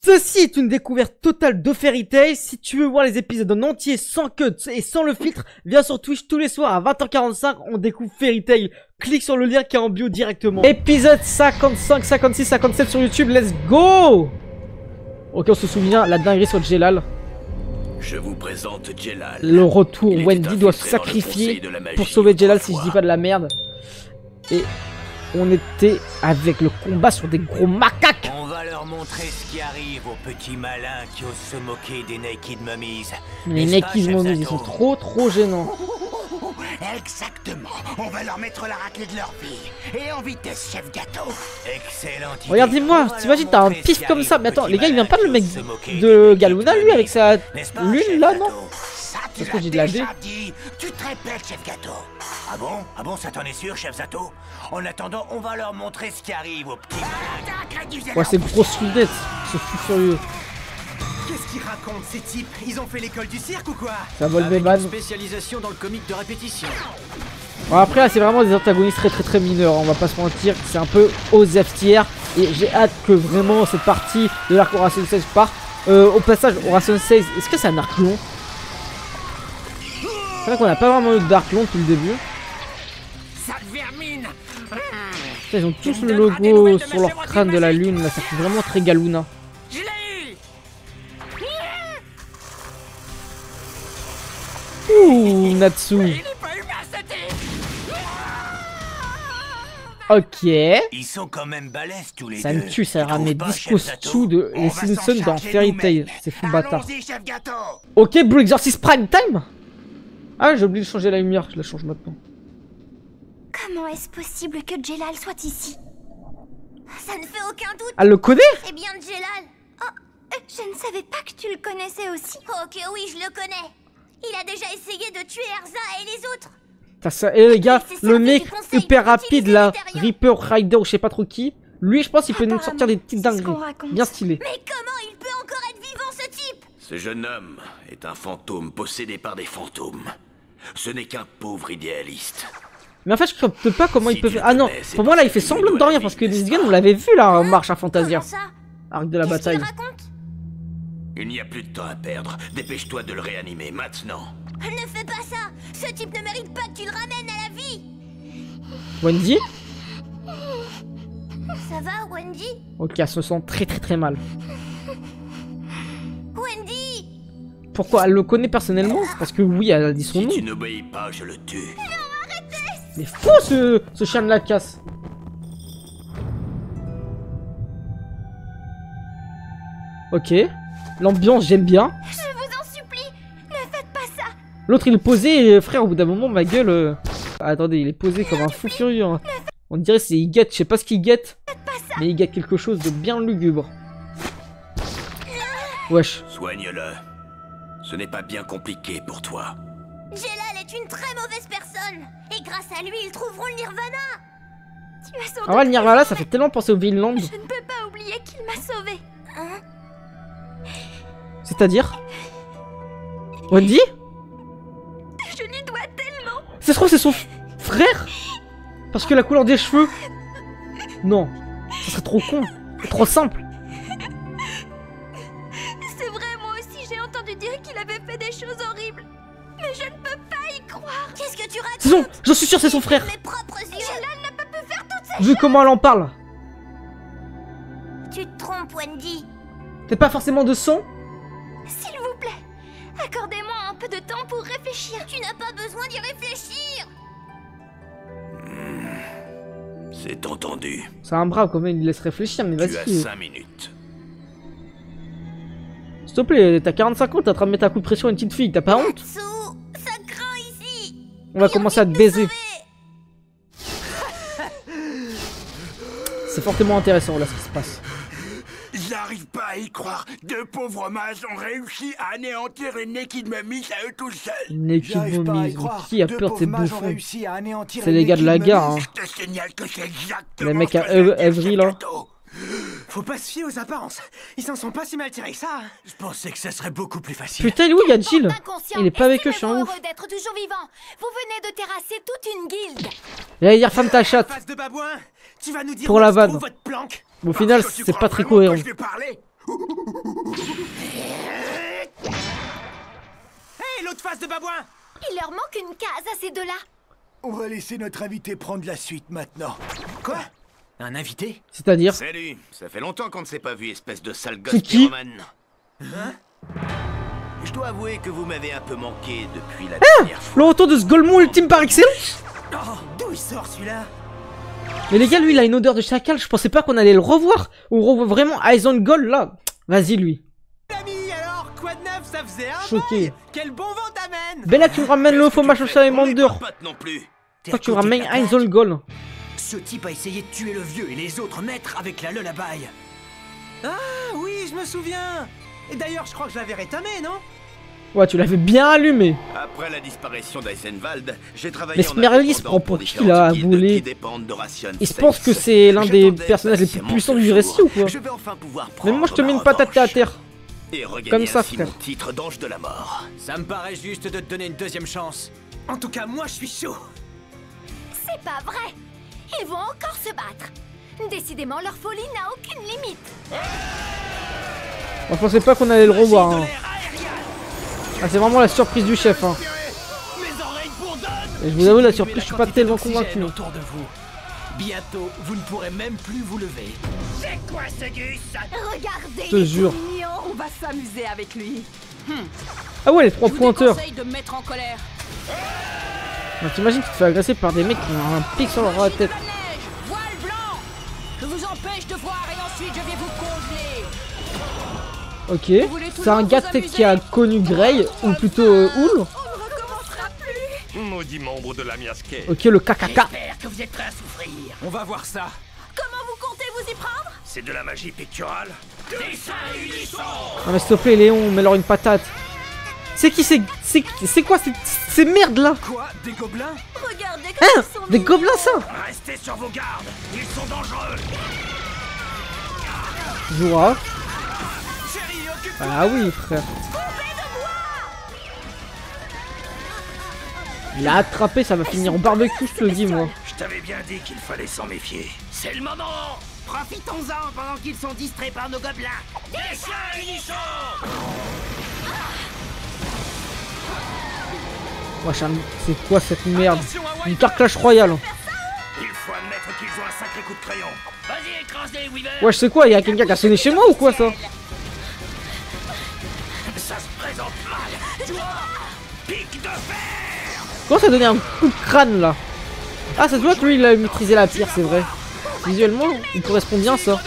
Ceci est une découverte totale de Fairy Tail. Si tu veux voir les épisodes en entier sans cut et sans le filtre, viens sur Twitch tous les soirs à 20h45, on découvre Fairy Tail. Clique sur le lien qui est en bio directement. Épisode 55, 56, 57 sur YouTube, let's go. Ok, on se souvient, la dinguerie sur Jelal. Je vous présente Jelal. Le retour, Wendy doit se sacrifier pour sauver Jelal si je dis pas de la merde. Et on était avec le combat sur des gros macaques. On va leur montrer ce qui arrive aux petits malins qui osent se moquer des Naked Mummies. Les Naked Mummies, ils sont trop gênants. Exactement. On va leur mettre la raclée de leur vie. Et en vitesse, chef gâteau. Excellent. Regardez-moi, t'imagines, t'as un pif comme ça. Mais attends, les gars, il vient pas le mec de Galuna, lui, avec sa lune, là, non? Ça, tu l'as déjà dit. Tu te répètes, chef gâteau. Ah bon, ça t'en est sûr, chef Zato? En attendant, on va leur montrer ce qui arrive aux petits malins. Ouais, c'est grosse lunette, ce fou furieux. Qu'est-ce qu'ils racontent ces types? Ils ont fait l'école du cirque ou quoi? Ça vole des balles. Spécialisation dans le comique de répétition. Bon, après là c'est vraiment des antagonistes très mineurs, on va pas se mentir, c'est un peu aux F tier. Et j'ai hâte que vraiment cette partie de l'arc Horation 16 parte. Au passage, Horation 16, est-ce que c'est un arc long? C'est vrai qu'on a pas vraiment eu d'arc long depuis le début. Ils ont tous le logo sur leur crâne de la lune, là ça fait vraiment très Galuna. Ouh, Natsu. Ok. Ils sont quand même balèzes tous les deux. Ça me tue, ça a ramené Disco Stew de les Simpsons dans Fairy Tail. C'est fou bâtard. Ok, Blue Exorcist Prime Time. Ah, j'ai oublié de changer la lumière, je la change maintenant. Comment est-ce possible que Jelal soit ici? Ça ne fait aucun doute. Elle le connaît? C'est bien Jelal. Oh, je ne savais pas que tu le connaissais aussi. Ok, oui, je le connais. Il a déjà essayé de tuer Erza et les autres. Ça, et les gars, le mec hyper rapide, la Reaper Rider ou je sais pas trop qui, lui je pense qu'il peut nous sortir des petites dingueries. Bien stylé. Mais comment il peut encore être vivant, ce type? Ce jeune homme est un fantôme possédé par des fantômes. Ce n'est qu'un pauvre idéaliste. Mais en fait je capte pas comment il peut faire. Ah non, pour moi là il fait semblant de rien parce que This Gun on l'avait vu là en marche à Fantasia. Arc de la bataille. Il n'y a plus de temps à perdre. Dépêche-toi de le réanimer maintenant. Ne fais pas ça. Ce type ne mérite pas que tu le ramènes à la vie. Wendy? Ça va, Wendy? Ok, elle se sent très mal. Wendy! Pourquoi? Elle le connaît personnellement? Parce que oui, elle a dit son nom. Si tu n'obéis pas, je le tue. Non, arrêtez! Mais fou ce chien de la casse. Ok. L'ambiance, j'aime bien. Je vous en supplie, ne faites pas ça. L'autre il est posé, et, frère, au bout d'un moment, ma gueule. Attendez, il est posé comme un fou furieux. Hein. On dirait c'est il guette, je sais pas ce qu'il guette. Mais il guette quelque chose de bien lugubre. Wesh. Soigne-le. Ce n'est pas bien compliqué pour toi. Jelal est une très mauvaise personne. Et grâce à lui, ils trouveront le Nirvana. Tu as sauvé. Ah ouais, le Nirvana, ça fait tellement penser au Vinland. Je ne peux pas oublier qu'il m'a sauvé. Hein? C'est-à-dire Wendy? Je lui dois tellement. Ça se trouve c'est son frère? Parce que la couleur des cheveux. Non, ça serait trop con, trop simple. C'est vrai, moi aussi j'ai entendu dire qu'il avait fait des choses horribles. Mais je ne peux pas y croire. Qu'est-ce que tu racontes? C'est son, j'en suis sûr c'est son frère. Mes propres yeux. Jelal n'a pas pu faire toutes ces Vu choses. comment elle en parle. Tu te trompes, Wendy. T'es pas forcément de son? S'il vous plaît, accordez-moi un peu de temps pour réfléchir. Tu n'as pas besoin d'y réfléchir. C'est entendu. C'est un brave quand même, il laisse réfléchir, mais Tu as vas-y. 5 minutes. S'il te plaît, t'as 45 ans, t'es en train de mettre un coup de pression à une petite fille, t'as pas honte? Natsu, ça craint ici. On va commencer à te baiser. C'est fortement intéressant là ce qui se passe. J'arrive pas à y croire. Deux pauvres mages ont réussi à anéantir une Naked Mummies à eux tout seuls. Naked Mummies, qui a peur de ces bouffons? C'est C'est les gars de la gare, hein. Je te signale que c'est exactement Les mecs à ce que j'ai fait, Evry là. gâteau. Faut pas se fier aux apparences. Ils s'en sont pas si mal tirés que ça. Hein. Je pensais que ça serait beaucoup plus facile. Putain, il est où? Il y a Jill. Il est pas avec eux, je suis en ouf. heureux d'être toujours vivant. Vous venez de terrasser toute une guilde. Il allait dire femme ta chatte. Face de babouin, tu vas nous dire Pour où la se vanne. trouve votre planque. Au final, Parce que tu c'est crois pas très vraiment que cohérent. je vais parler? Hé, l'autre face de babouin! Il leur manque une case à ces deux-là. On va laisser notre invité prendre la suite maintenant. Quoi? Un invité? C'est-à-dire? Salut, ça fait longtemps qu'on ne s'est pas vu, espèce de sale C'est gosse qui? pyromane. Hein? Je dois avouer que vous m'avez un peu manqué depuis la dernière fois. Le retour de ce Golemon ultime par excellence. Oh, d'où il sort celui-là? Mais les gars, lui, il a une odeur de chacal. Je pensais pas qu'on allait le revoir. On revoit vraiment Isengol là. Vas-y, lui. L'ami, alors, quoi de neuf? Ça faisait un Choqué. bail. Quel bon vent t'amène! Bella, tu me ramènes le faux machin et On n'est Mander. pas potes non plus. Toi, tu me ramènes Isengol. Ce type a essayé de tuer le vieux et les autres maîtres avec la lullaby. Ah oui, je me souviens. Et d'ailleurs, je crois que je l'avais rétamé, non? Ouais, tu l'avais bien allumé. Après la disparition d'Eisenwald, j'ai travaillé Mais en Smerly se indépendant prend pour qui, différentes là, à guildes voler qui dépendent d'Horation Il se States. pense que c'est l'un des J'attendais personnages les plus patiemment puissants ce du jour. récit ou quoi? Je vais enfin pouvoir Mais prendre moi, je te mets ma une patate à revanche terre. et regagner Comme ça, ainsi frère. mon titre d'ange de la mort. Ça me paraît juste de te donner une deuxième chance. En tout cas, moi, je suis chaud. C'est pas vrai. Ils vont encore se battre. Décidément, leur folie n'a aucune limite. Moi, je pensais pas qu'on allait le revoir. Hein. Ah, c'est vraiment la surprise du chef. Hein. Et je vous avoue, la surprise, je suis pas tellement convaincu. Autour de vous. Bientôt, vous ne pourrez même plus vous lever. C'est quoi ce gus? Regardez. Je te jure. Mignon, on va s'amuser avec lui. Ah ouais, les 3 Je vous pointeurs. déconseille de me mettre en colère. Bah, t'imagines, tu te fais agresser par des mecs qui ont un pic sur leur tête. La neige, voile blanc. Je vous empêche de voir et ensuite je vais vous congeler. Ok. C'est un gars peut-être qui a connu Grey, ou plutôt Houl. On ne recommencera plus. Maudit membre de la miasquée. Ok, le KKK. J'espère que vous êtes prêts à souffrir. On va voir ça. Comment vous comptez vous y prendre? C'est de la magie picturale. Dessin unissant. Non mais s'il te plaît, Léon, mets-leur une patate. C'est qui c'est quoi ces merdes là? Quoi? Des gobelins? Regardez comme Hein? ils sont Des mignons. gobelins ça? Restez sur vos gardes. Ils sont dangereux. Joura. Chérie, occupe-toi! Ah oui, frère. Il a attrapé, ça va finir en barbecue, je te le dis, moi. Je t'avais bien dit qu'il fallait s'en méfier. C'est le moment. Profitons-en pendant qu'ils sont distraits par nos gobelins. Dessin unissant. Wesh, c'est quoi cette merde? Une carclash royale. Il faut admettre qu'ils ont un sacré coup de crayon. Vas-y, écrase-les, Weaver. Wesh, c'est quoi? Y'a quelqu'un qui a sonné chez moi ou quoi ça? Ça se présente mal. Toi, pic de fer. Comment ça a donné un coup de crâne là? Ah, ça se voit que lui il a maîtrisé la pierre, c'est vrai. Visuellement, il correspond bien ça.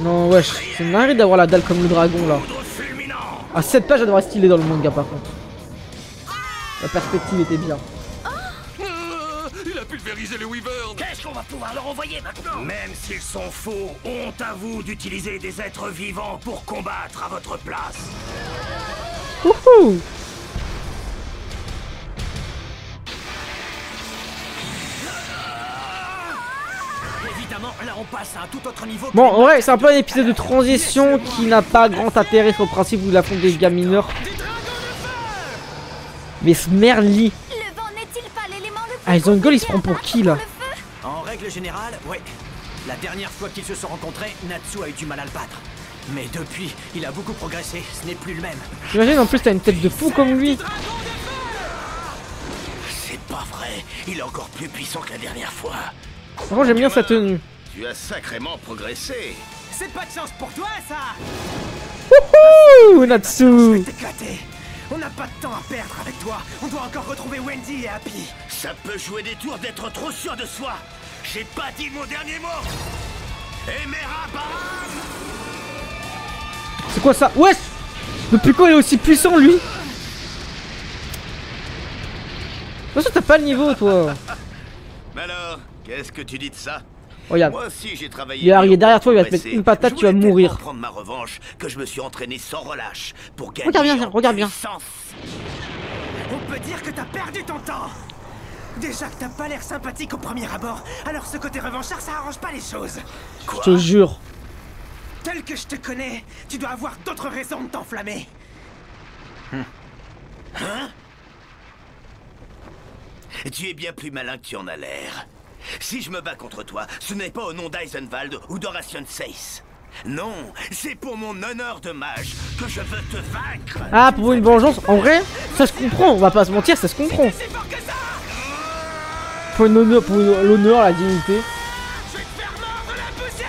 Non, wesh, c'est une dinguerie d'avoir la dalle comme le dragon là. Poudre fulminant. À cette page, elle devrait stylé dans le manga par contre. La perspective était bien. Il a pulvérisé le Weaver. Qu'est-ce qu'on va pouvoir leur envoyer maintenant? Même s'ils sont faux, honte à vous d'utiliser des êtres vivants pour combattre à votre place. Wouhou! Évidemment, là on passe à un tout autre niveau. que Bon, les ouais, c'est un peu un épisode de transition qui n'a pas grand intérêt sur le principe où ils affrontent des gars mineurs. Mais Smerly, Le vent n'est-il pas l'élément le plus ah, Isengol, il compliqué se prend à pour battre qui là? le feu? En règle générale, ouais. La dernière fois qu'ils se sont rencontrés, Natsu a eu du mal à le battre. Mais depuis, il a beaucoup progressé, ce n'est plus le même. T'imagines en plus t'as une tête de fou comme lui. C'est pas vrai. Il est encore plus puissant que la dernière fois. Franchement j'aime bien sa tenue. Tu as sacrément progressé. C'est pas de chance pour toi, ça! Wouhou, Je Natsu. vais t'éclater. On n'a pas de temps à perdre avec toi. On doit encore retrouver Wendy et Happy. Ça peut jouer des tours d'être trop sûr de soi. J'ai pas dit mon dernier mot. Emera Baram. C'est quoi ça? Wesh! Depuis quand il est aussi puissant lui? De toute façon t'as pas le niveau toi. Mais alors, qu'est-ce que tu dis de ça? Regarde. Moi aussi j'ai travaillé. Il est arrivé derrière toi, il va te progressé. mettre une patate, Je tu vas voulais mourir. tellement prendre ma revanche que je me suis entraîné sans relâche pour gagner. Regarde bien, en regarde bien. puissance. On peut dire que t'as perdu ton temps. Déjà que t'as pas l'air sympathique au premier abord, alors ce côté revanchard, ça arrange pas les choses. Je te jure. Tel que je te connais, tu dois avoir d'autres raisons de t'enflammer. Tu es bien plus malin que tu en as l'air. Si je me bats contre toi, ce n'est pas au nom d'Eisenwald ou d'Horation Seyss. Non, c'est pour mon honneur de mage que je veux te vaincre. Ah, pour une vengeance, en vrai, ça se comprend, on va pas se mentir, ça se comprend. Pour l'honneur, la dignité.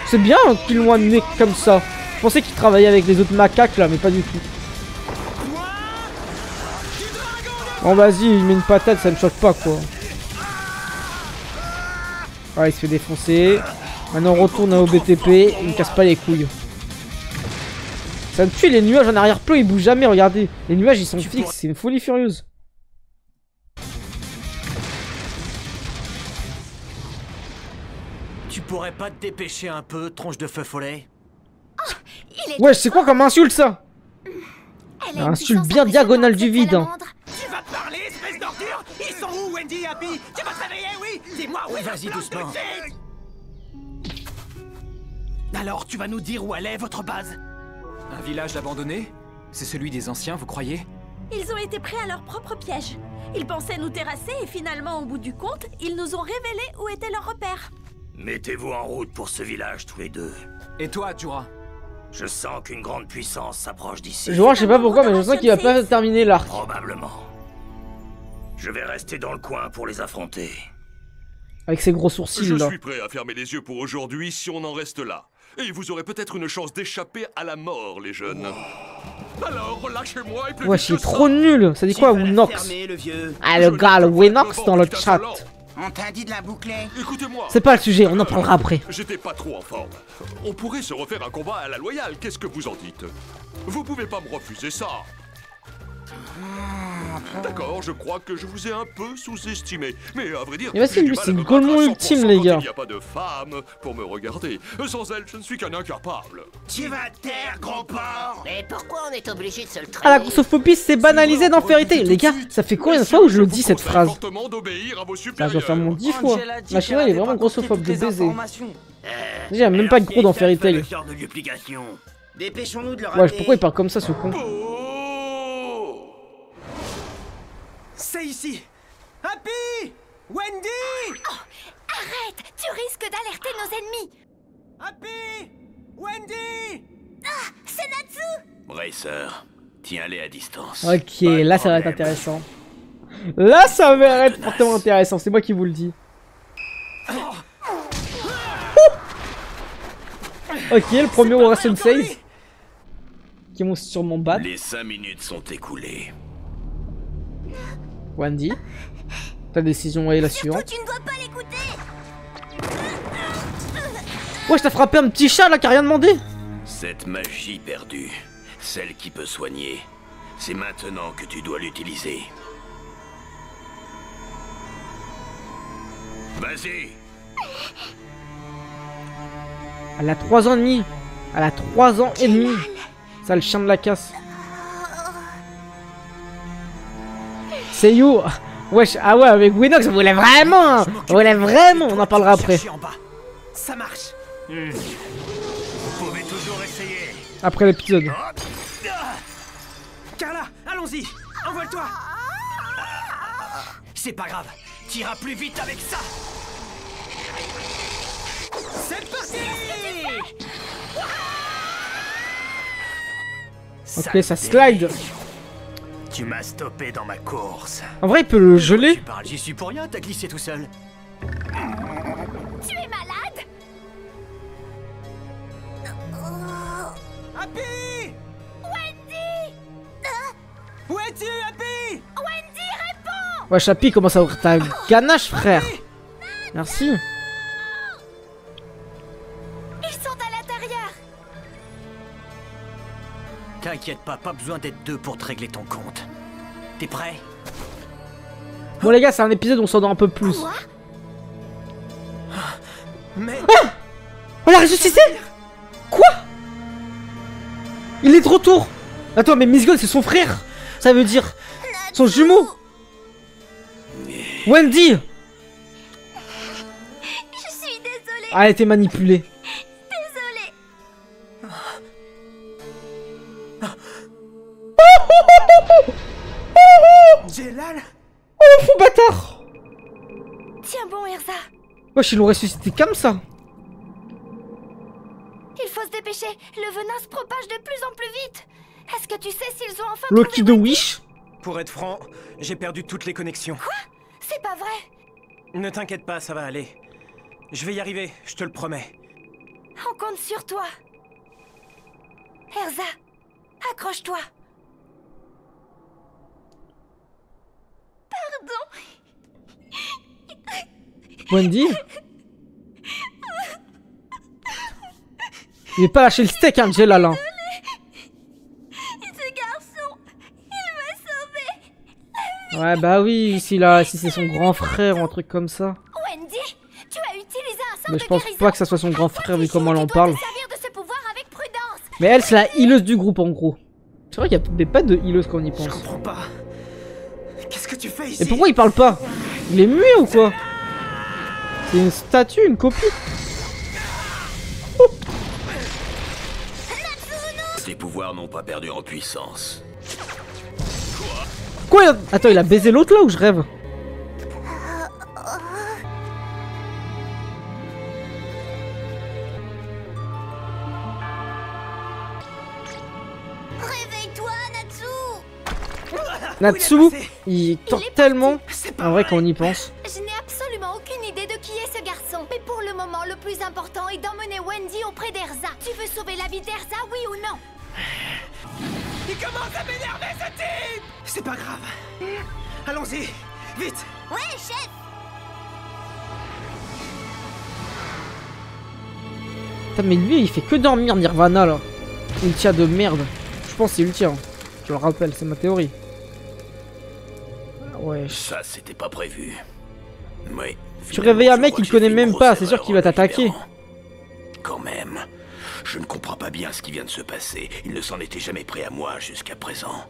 C'est bien qu'ils l'ont amené comme ça. Je pensais qu'il travaillait avec les autres macaques là, mais pas du tout. Bon, vas-y, il met une patate, ça ne choque pas quoi. Ouais, il se fait défoncer. Maintenant, on retourne au BTP. Il me casse pas les couilles. Ça me tue les nuages en arrière-plan, ils bougent jamais, regardez. Les nuages, ils sont fixes, c'est une folie furieuse. Tu pourrais pas te dépêcher un peu, tronche de feu follet? Ouais, c'est quoi comme insulte ça? Un insulte bien diagonale du vide. Hein. Tu vas te parler, espèce d'ordure? Ils sont où, Wendy et Happy? Tu vas te réveiller, oui? Dis-moi où est la Vas-y doucement. Alors, tu vas nous dire où elle est, votre base? Un village abandonné? C'est celui des anciens, vous croyez? Ils ont été pris à leur propre piège. Ils pensaient nous terrasser et finalement, au bout du compte, ils nous ont révélé où était leur repère. Mettez-vous en route pour ce village tous les deux. Et toi, Jura? Je sens qu'une grande puissance s'approche d'ici. Je sais pas pourquoi, mais je sens qu'il va pas terminer l'arc. Probablement. Je vais rester dans le coin pour les affronter. Avec ses gros sourcils Je là. suis prêt à fermer les yeux pour aujourd'hui si on en reste là. Et vous aurez peut-être une chance d'échapper à la mort, les jeunes. Alors, relâchez-moi et plus Ouais, vite c'est que trop nul. Ça dit quoi, Winox? Ah, le gars, le Winox dans le chat. On t'a dit de la boucler. Écoutez-moi. C'est pas le sujet, on en parlera après. J'étais pas trop en forme. On pourrait se refaire un combat à la loyale, qu'est-ce que vous en dites? Vous pouvez pas me refuser ça. D'accord, je crois que je vous ai un peu sous-estimé. Mais à vrai dire, Mais vas-y, j'ai du lui, mal c'est à me le Golemon battre à ultime, 100% les quand gars. Il n'y a pas de femme pour me regarder. Sans elle, je ne suis qu'un incapable. Tu vas te taire, gros porc. Mais pourquoi on est obligé de se le Ah, traîner? la grossophobie, c'est banalisé dans Fairy Tail. Les gars, ça fait combien de fois où je le dis cette phrase? Fortement d'obéir à vos Ça supérieurs. doit faire mon 10 fois. Machin, il est vraiment grossophobe de baiser. Déjà, même pas de gros dans Fairy Tail. Dépêchons-nous de le Ouais, rater. pourquoi il parle comme ça, ce con? C'est ici! Happy! Wendy! Arrête! Tu risques d'alerter nos ennemis! Happy! Wendy! Ah! C'est Natsu! Bracer, tiens-les à distance. Ok, là, ça va être intéressant. Là, ça va être fortement intéressant, c'est moi qui vous le dis. Ok, le premier Horation Seyss qui vont sûrement battre. Les 5 minutes sont écoulées. Wendy, ta décision est la suivante. Tu ne dois pas l'écouter! Ouais, je t'ai frappé un petit chat là qui a rien demandé. Cette magie perdue, celle qui peut soigner, c'est maintenant que tu dois l'utiliser. Vas-y. Elle a 3 ans et demi. Elle a 3 ans et demi. Ça, le chien de la casse. C'est you. Wesh, ah ouais, avec Winox, vous voulez vraiment. Vous voulez vraiment. On en parlera après. Ça marche. Vous pouvez toujours essayer. Après l'épisode. Carla, allons-y. Envole-toi. C'est pas grave. T'iras plus vite avec ça. C'est parti. Ok, ça slide. Tu m'as stoppé dans ma course. En vrai, il peut le geler. Tu parles, j'y suis pour rien, t'as glissé tout seul. Tu es malade? Happy! Wendy! Où es-tu, Happy? Wendy, réponds! Ouais, Chapi commence à ouvrir ta ganache, frère. Merci. Ils sont à l'intérieur! T'inquiète pas besoin d'être deux pour te régler ton compte. T'es prêt? Bon, les gars, c'est un épisode où on s'en donne un peu plus. Quoi? Mais... Ah! On l'a ressuscité? Quoi? Il est de retour. Attends, mais Miss Gold, c'est son frère. Ça veut dire son jumeau. Wendy. Je suis désolée, Ah, elle a été manipulée. désolée. Jelal? Oh, fou bâtard. Tiens bon, Erza. Wesh, ils l'ont ressuscité comme ça. Il faut se dépêcher. Le venin se propage de plus en plus vite. Est-ce que tu sais s'ils ont enfin Loki de trouvé Wendy? Wish. Pour être franc, j'ai perdu toutes les connexions. C'est pas vrai. Ne t'inquiète pas, ça va aller. Je vais y arriver, je te le promets. On compte sur toi. Erza, accroche-toi. Pardon. Wendy. Il est pas lâché le steak, hein, Jelal. Hein. Ce garçon, il m'a sauvé. Ouais, bah oui, si c'est son grand frère ou un truc comme ça. Wendy, tu as utilisé un sort Mais de je pense guérison. pas que ça soit son grand frère vu comment elle en Tu dois parle. te servir de ce pouvoir avec prudence. Mais elle, c'est la healeuse du groupe en gros. C'est vrai qu'il y a pas de healeuse quand on y Je pense. comprends pas. Qu'est-ce que tu fais ici? Et pourquoi il parle pas? Il est muet ou quoi? C'est une statue, une copie? Ses pouvoirs n'ont pas perdu en puissance. Quoi? Attends, il a baisé l'autre là ou je rêve? Réveille-toi, Natsu. Natsu, il tord Il est tellement. C'est pas En vrai, vrai. quand on y pense. Je n'ai absolument aucune idée de qui est ce garçon. Mais pour le moment, le plus important est d'emmener Wendy auprès d'Erza. Tu veux sauver la vie d'Erza, oui ou non? Il commence à m'énerver, ce type! C'est pas grave. Allons-y, vite! Ouais, chef. Putain, mais lui, il fait que dormir, Nirvana là. Ultia de merde. Je pense que c'est Ultia. Hein. Je le rappelle, c'est ma théorie. Ah ouais. Ça, c'était pas prévu. Oui. Tu réveilles un mec qu'il connaît même pas, c'est sûr qu'il va t'attaquer. Quand même. Je ne comprends pas bien ce qui vient de se passer. Il ne s'en était jamais pris à moi jusqu'à présent.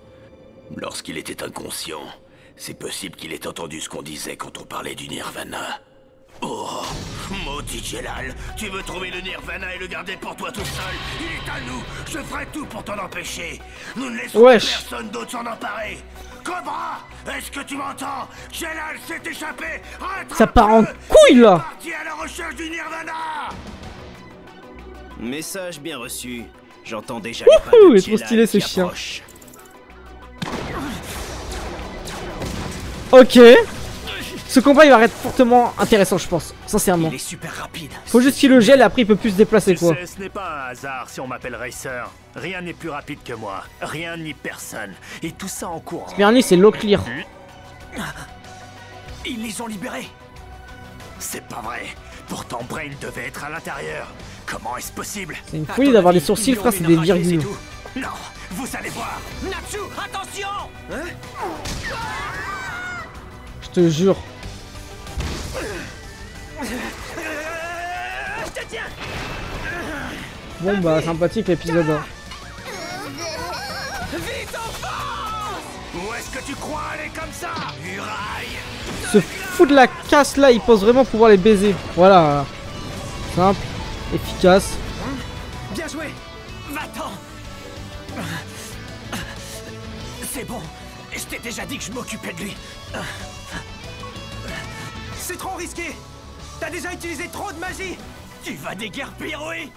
Lorsqu'il était inconscient, c'est possible qu'il ait entendu ce qu'on disait quand on parlait du Nirvana. Oh, maudit Jelal, tu veux trouver le Nirvana et le garder pour toi tout seul? Il est à nous, je ferai tout pour t'en empêcher. Nous ne laisserons personne d'autre s'en emparer. Cobra, est-ce que tu m'entends? Jelal s'est échappé. Ça part en couille là. Parti à la recherche du Nirvana. Message bien reçu. J'entends déjà Wouhou, les il est trop stylé ce chien. Ok. Ce combat il va être fortement intéressant je pense, sincèrement. Il est super rapide. Faut juste qu'il le gèle et après il peut plus se déplacer quoi. Ce n'est pas un hasard si on m'appelle Racer. Rien n'est plus rapide que moi. Rien ni personne. Et tout ça en courant. Ce dernier c'est Locklear. Ils les ont libérés. C'est pas vrai. Pourtant Brain devait être à l'intérieur. Comment est-ce possible? C'est une folie d'avoir des sourcils frère, c'est des virgules. Non, vous allez voir. Natsu, attention! Je te jure. Je te tiens! Bon bah sympathique l'épisode. Hein. Vite enfant! Où est-ce que tu crois aller comme ça? Uraille! Ce fou de la casse là, il pense vraiment pouvoir les baiser. Voilà. Simple, efficace. Bien joué! Va-t'en! C'est bon, je t'ai déjà dit que je m'occupais de lui. C'est trop risqué! T'as déjà utilisé trop de magie! Tu vas déguerpir, oui!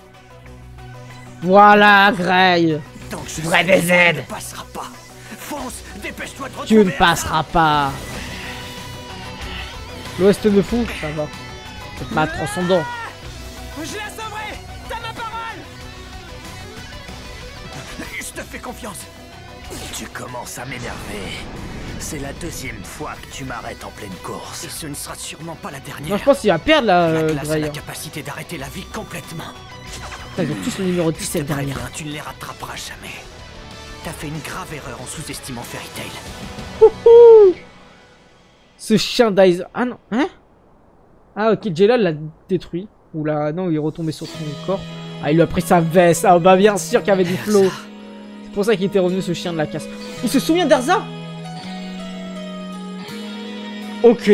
Voilà, Grey. Donc je Vrai sais que DZ. ça ne passera pas. Fonce, dépêche-toi de retrouver. Tu ne passeras pas. L'Ouest de fou, ça va. C'est pas transcendant. Je la sauverai! T'as ma parole! Je te fais confiance. Tu commences à m'énerver. C'est la deuxième fois que tu m'arrêtes en pleine course. Et ce ne sera sûrement pas la dernière. Moi je pense qu'il va perdre la La classe a Grey. la capacité d'arrêter la vie complètement. Putain, ils ont tous le numéro 17 derrière. Bien, tu ne les rattraperas jamais. T'as fait une grave erreur en sous-estimant Fairy Tail. Ce chien d'Aiz. Ah non, hein? Ah ok, Jelal l'a détruit. Ou là, non, il est retombé sur son corps. Ah, il lui a pris sa veste. Ah bah bien sûr qu'il y avait du flow. C'est pour ça qu'il était revenu ce chien de la casse. Il se souvient d'Erza? Ok.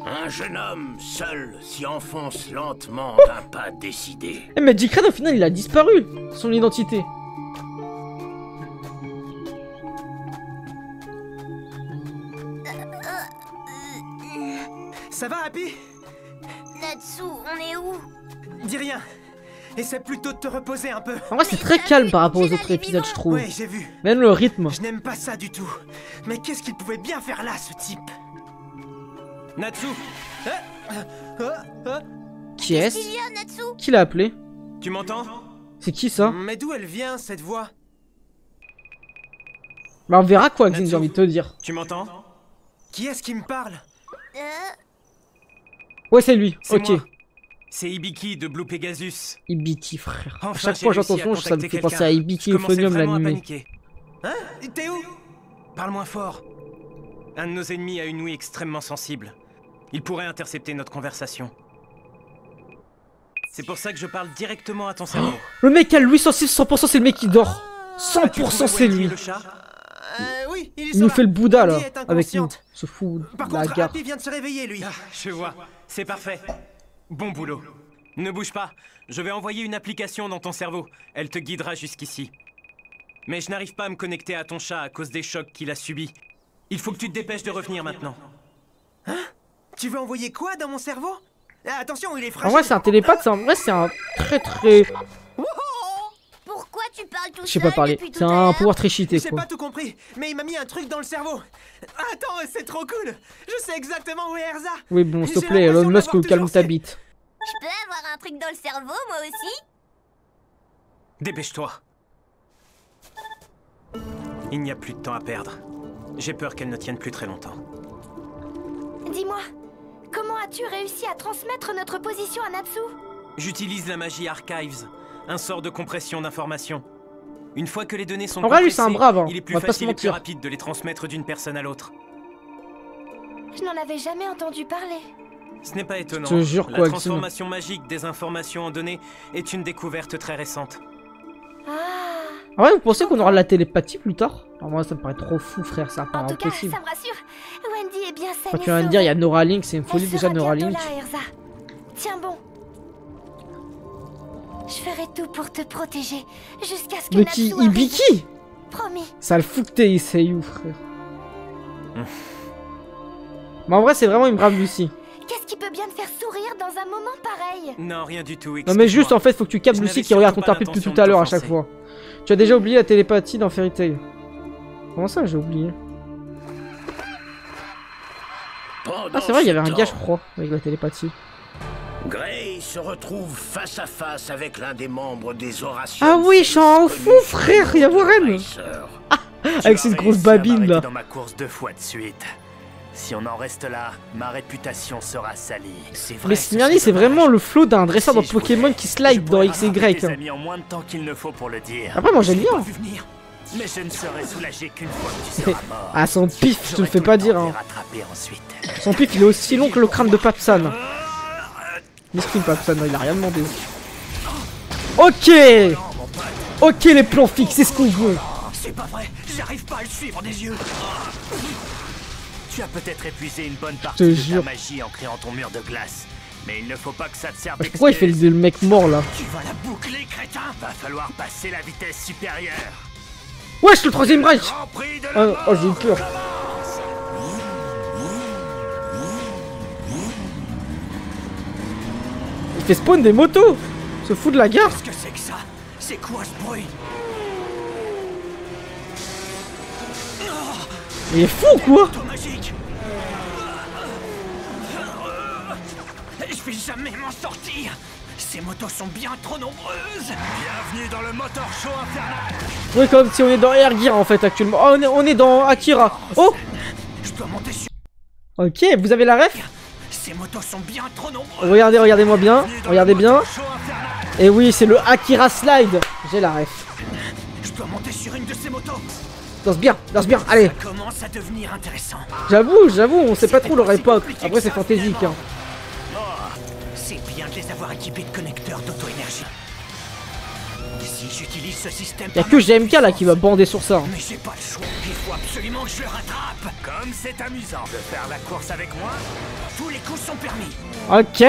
Un jeune homme, seul, s'y enfonce lentement d'un pas décidé. Eh mais Dickred au final il a disparu. Son identité. Ça va, Happy? Natsu, on est où? Dis rien. Essaie plutôt de te reposer un peu. En vrai, c'est très calme par rapport aux autres épisodes, je trouve. Ouais, j'ai vu. Même le rythme. Je n'aime pas ça du tout. Mais qu'est-ce qu'il pouvait bien faire là, ce type? Natsu. Qui est-ce? Qu'est-ce qu'il y a, Natsu? Qui l'a appelé? Tu m'entends? C'est qui ça? Mais d'où elle vient, cette voix? Bah on verra quoi, Xin, j'ai envie de te dire. Tu m'entends? Qui est-ce qui me parle? Ouais, c'est lui, C'est ok. moi. C'est Hibiki de Blue Pegasus. Hibiki, frère. Enfin, À chaque j'ai fois j'entends réussi à son nom, ça me contacter fait penser quelqu'un. à Hibiki Je commençais Euphonium, vraiment à l'animé. paniquer. Hein? T'es où? Parle moins fort. Un de nos ennemis a une ouïe extrêmement sensible. Il pourrait intercepter notre conversation. C'est pour ça que je parle directement à ton cerveau. Le mec a l'ouïe sensible, 100% c'est le mec qui dort. 100% c'est lui. Oui, il est Il sur nous là. fait le Bouddha là, Wendy est avec nous. inconsciente. Se fout Par de la contre, gare. Happy vient de se réveiller, lui. Je vois. C'est parfait. Bon boulot. Ne bouge pas. Je vais envoyer une application dans ton cerveau. Elle te guidera jusqu'ici. Mais je n'arrive pas à me connecter à ton chat à cause des chocs qu'il a subis. Il faut que tu te dépêches de revenir maintenant. Hein? Tu veux envoyer quoi dans mon cerveau? Attention, il est fragile. En vrai, c'est un télépathe, en vrai, c'est un très... Pourquoi tu parles tout Je sais pas seul parler. depuis tout C'est à un l'heure? pouvoir très cheaté, J'ai quoi. pas tout compris, mais il m'a mis un truc dans le cerveau. Attends, c'est trop cool. Je sais exactement où est Erza. Oui, bon, s'il te J'ai plaît, l'impression Elon Musk, d'avoir calme toujours ta fait. bite. Je peux avoir un truc dans le cerveau, moi aussi? Dépêche-toi. Il n'y a plus de temps à perdre. J'ai peur qu'elle ne tienne plus très longtemps. Dis-moi, comment as-tu réussi à transmettre notre position à Natsu? J'utilise la magie Archives, un sort de compression d'informations. Une fois que les données sont En vrai, lui, c'est un compressées, brave, hein. il est On plus va pas se facile et plus mentir. rapide de les transmettre d'une personne à l'autre. Je n'en avais jamais entendu parler. Ce n'est pas étonnant. Je te jure, la quoi, transformation magique des informations en données est une découverte très récente. Ah ouais, vous pensez qu'on aura de la télépathie plus tard? Alors moi, ça me paraît trop fou, frère, ça paraît En tout cas, impossible. ça me rassure. Wendy est bien saine Quand et tu viens de sauve. dire, il y a Neuralink, c'est une folie Elle déjà sera bientôt Neuralink. là, Erza. Tiens bon. Je ferai tout pour te protéger jusqu'à ce que Mais qui? Natsu arrive. Hibiki? Promis. Ça le fout que t'es Isseiyu, frère. Mais en vrai, c'est vraiment une brave Lucie. Qu'est-ce qui peut bien te faire sourire dans un moment pareil? Non, rien du tout. Non mais juste, en fait, faut que tu captes Je Lucie n'avais qui regarde ton surtout pas tapis depuis l'intention tout de à l'heure à t'offenser. chaque fois. Tu as déjà oublié la télépathie dans Fairy Tail. Comment ça, j'ai oublié? Ah, c'est vrai, il y avait un gars, je crois, avec la télépathie. Gray se retrouve face à face avec l'un des membres des orations. Ah oui, je suis en fou, frère, il y a Warren. Avec cette grosse babine là. dans ma course 2 fois de suite. Si on en reste là, ma réputation sera salie. C'est vrai. Mais Smirny, c'est vraiment le flow d'un dresseur dans Pokémon qui slide dans X et Y. Des hein. amis en moins de temps qu'il ne faut pour le dire. Après, moi j'aime bien. Mais je ne serai soulagé qu'une fois que tu seras mort. Ah, son pif, je te le fais pas dire. Hein. Rattraper ensuite. Son pif, il est aussi long que le crâne de Papsan. Miskin Papsan, il a rien demandé. Ok. Ok, les plans fixes, c'est ce qu'on veut. C'est pas vrai, j'arrive pas à le suivre des yeux. Tu as peut-être épuisé une bonne Je partie te de jure. ta magie en créant ton mur de glace. Mais il ne faut pas que ça te serve Pourquoi il fait le mec mort là? Tu vas la boucler, crétin. Va falloir passer la vitesse supérieure. Wesh, le troisième Reich. Oh, j'ai eu peur. Il fait spawn des motos. Se fout de la gare. Qu'est-ce que c'est que ça? C'est quoi ce bruit? Il est fou ou quoi? Moto magique. Je vais jamais m'en sortir. Ces motos sont bien trop nombreuses. Bienvenue dans le motor show infernal. Oui, comme si on est dans Air Gear en fait actuellement. Oh, on est dans Akira. Oh. Je dois monter sur... Ok, vous avez la ref? Ces motos sont bien trop nombreuses. Regardez, regardez-moi bien. Regardez bien. Et oui, c'est le Akira Slide. J'ai la ref. Je dois monter sur une de ces motos. Danse bien, allez. Ça commence à devenir intéressant. J'avoue, on sait pas trop leur époque. Après, c'est fantaisique. Hein. C'est bien de les avoir équipés de connecteurs d'auto-énergie. Si j'utilise ce système... Y'a que GMK là qui va bander sur ça. Mais j'ai pas le choix. Il faut absolument que je le rattrape. Comme c'est amusant de faire la course avec moi. Tous les coups sont permis. Ok.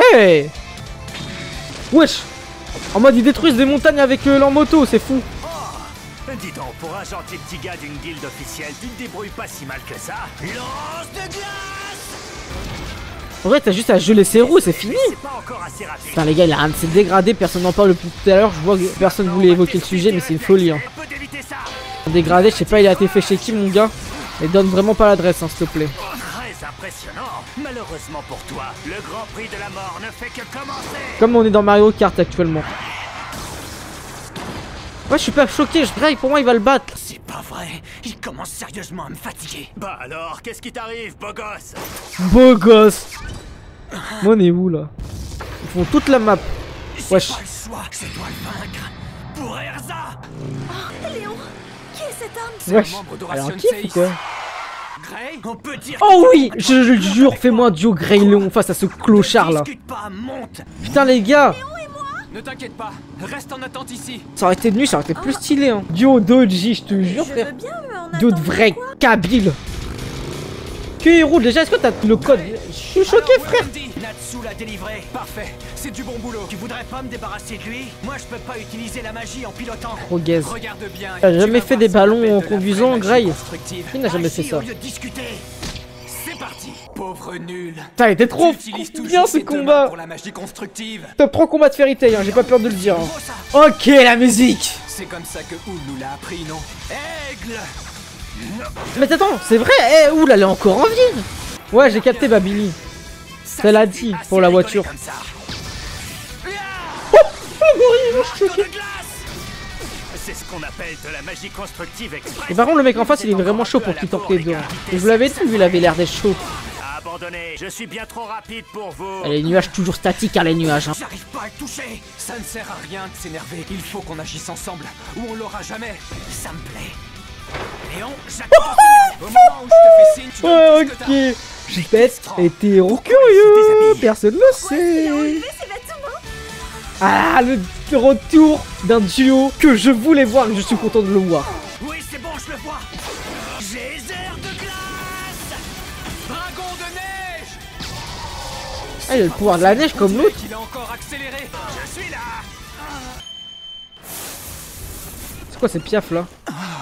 Wesh. En mode ils détruisent des montagnes avec leur moto, c'est fou. Dis donc, pour un gentil petit gars d'une guilde officielle, tu te débrouilles pas si mal que ça. Lance de glace. En vrai, t'as juste à geler ses roues, c'est fini. C'est pas encore assez rapide. Putain, les gars, il a un de ses dégradés, personne n'en parle depuis tout à l'heure. Je vois que personne voulait évoquer le sujet, mais c'est une folie. Hein. On peut d'éviter ça. Dégradé, je sais pas, il a été fait chez qui, mon gars. Mais donne vraiment pas l'adresse, hein, s'il te plaît. Très impressionnant. Malheureusement pour toi, le Grand Prix de la mort ne fait que commencer. Comme on est dans Mario Kart actuellement. Ouais, je suis pas choqué, Greg, pour moi, il va le battre. C'est pas vrai. Il commence sérieusement à me fatiguer. Bah alors, qu'est-ce qui t'arrive, beau gosse? Beau gosse. On est où, là? Ils font toute la map. Wesh. Pas le choix, je dois le vaincre. Pour Erza. Oh, Léon, qui est cet homme? Wesh. membre de Alors, Ration kiff ou Chase. quoi? Grey, on peut dire. Oh oui, je le jure, fais-moi un duo Grey Léon face à ce clochard là. Discute pas, monte. Putain les gars, Ne t'inquiète pas, reste en attente ici. ça aurait été de nuit, ça aurait été plus stylé hein. Duo Doji, je te jure Je frère. veux bien, mais on Duo de attend vrai quoi? Kabyle. Que héros déjà, est-ce que t'as le code? Je suis choqué Alors, frère. Wendy, Natsu l'a délivré. Parfait, c'est du bon boulot. Tu voudrais pas me débarrasser de lui? Moi, je peux pas utiliser la magie en pilotant. Trop gaze. Regarde bien. T'as et jamais tu vas fait voir des ce qu'on ballons appelle en de la conduisant, vraie Grey? magie constructive. Qui n'a jamais fait Agis ça? au lieu de discuter. C'est parti. Pauvre nul. Putain, il était trop Tu utilises toujours bien ce tes deux mains combat. pour la magie constructive. Top 3 combat de Fairy Tail, hein, j'ai pas peur de le dire. Gros, hein. ça. Ok, la musique. C'est comme ça que Houl nous l'a appris, non? Aigle. Mais attends, c'est vrai, eh, oula, elle est encore en vie. Ouais, j'ai capté Babili. Ça l'a dit Assez pour la rigolé voiture. comme ça. Oh, Marteau de glace. C'est ce qu'on appelle de la magie constructive express. Et par contre, le mec en face, il est vraiment chaud pour qu'il tente les deux. hein. Et je vous l'avais dit, lui, il avait l'air d'être chaud. Abandonné, je suis bien trop rapide pour vous. Ah, les nuages toujours statiques, hein, les nuages. Hein. J'arrive pas à le toucher. Ça ne sert à rien de s'énerver. Il faut qu'on agisse ensemble, ou on l'aura jamais. Ça me plaît. Léon, j'attends. Au moment où je te fais signe, tu donnes Ouais, tout ce que t'as. ok. J'ai peut-être été héros curieux. Personne ne le sait. Enlever ses vêtements? Ah, le retour d'un duo que je voulais voir et je suis content de le voir. Oui, c'est bon, je le vois. Geyser de glace. Dragon de neige. Ah, il a le pouvoir de la neige comme l'autre. Il a encore accéléré. Je suis là. C'est quoi ces piafs là?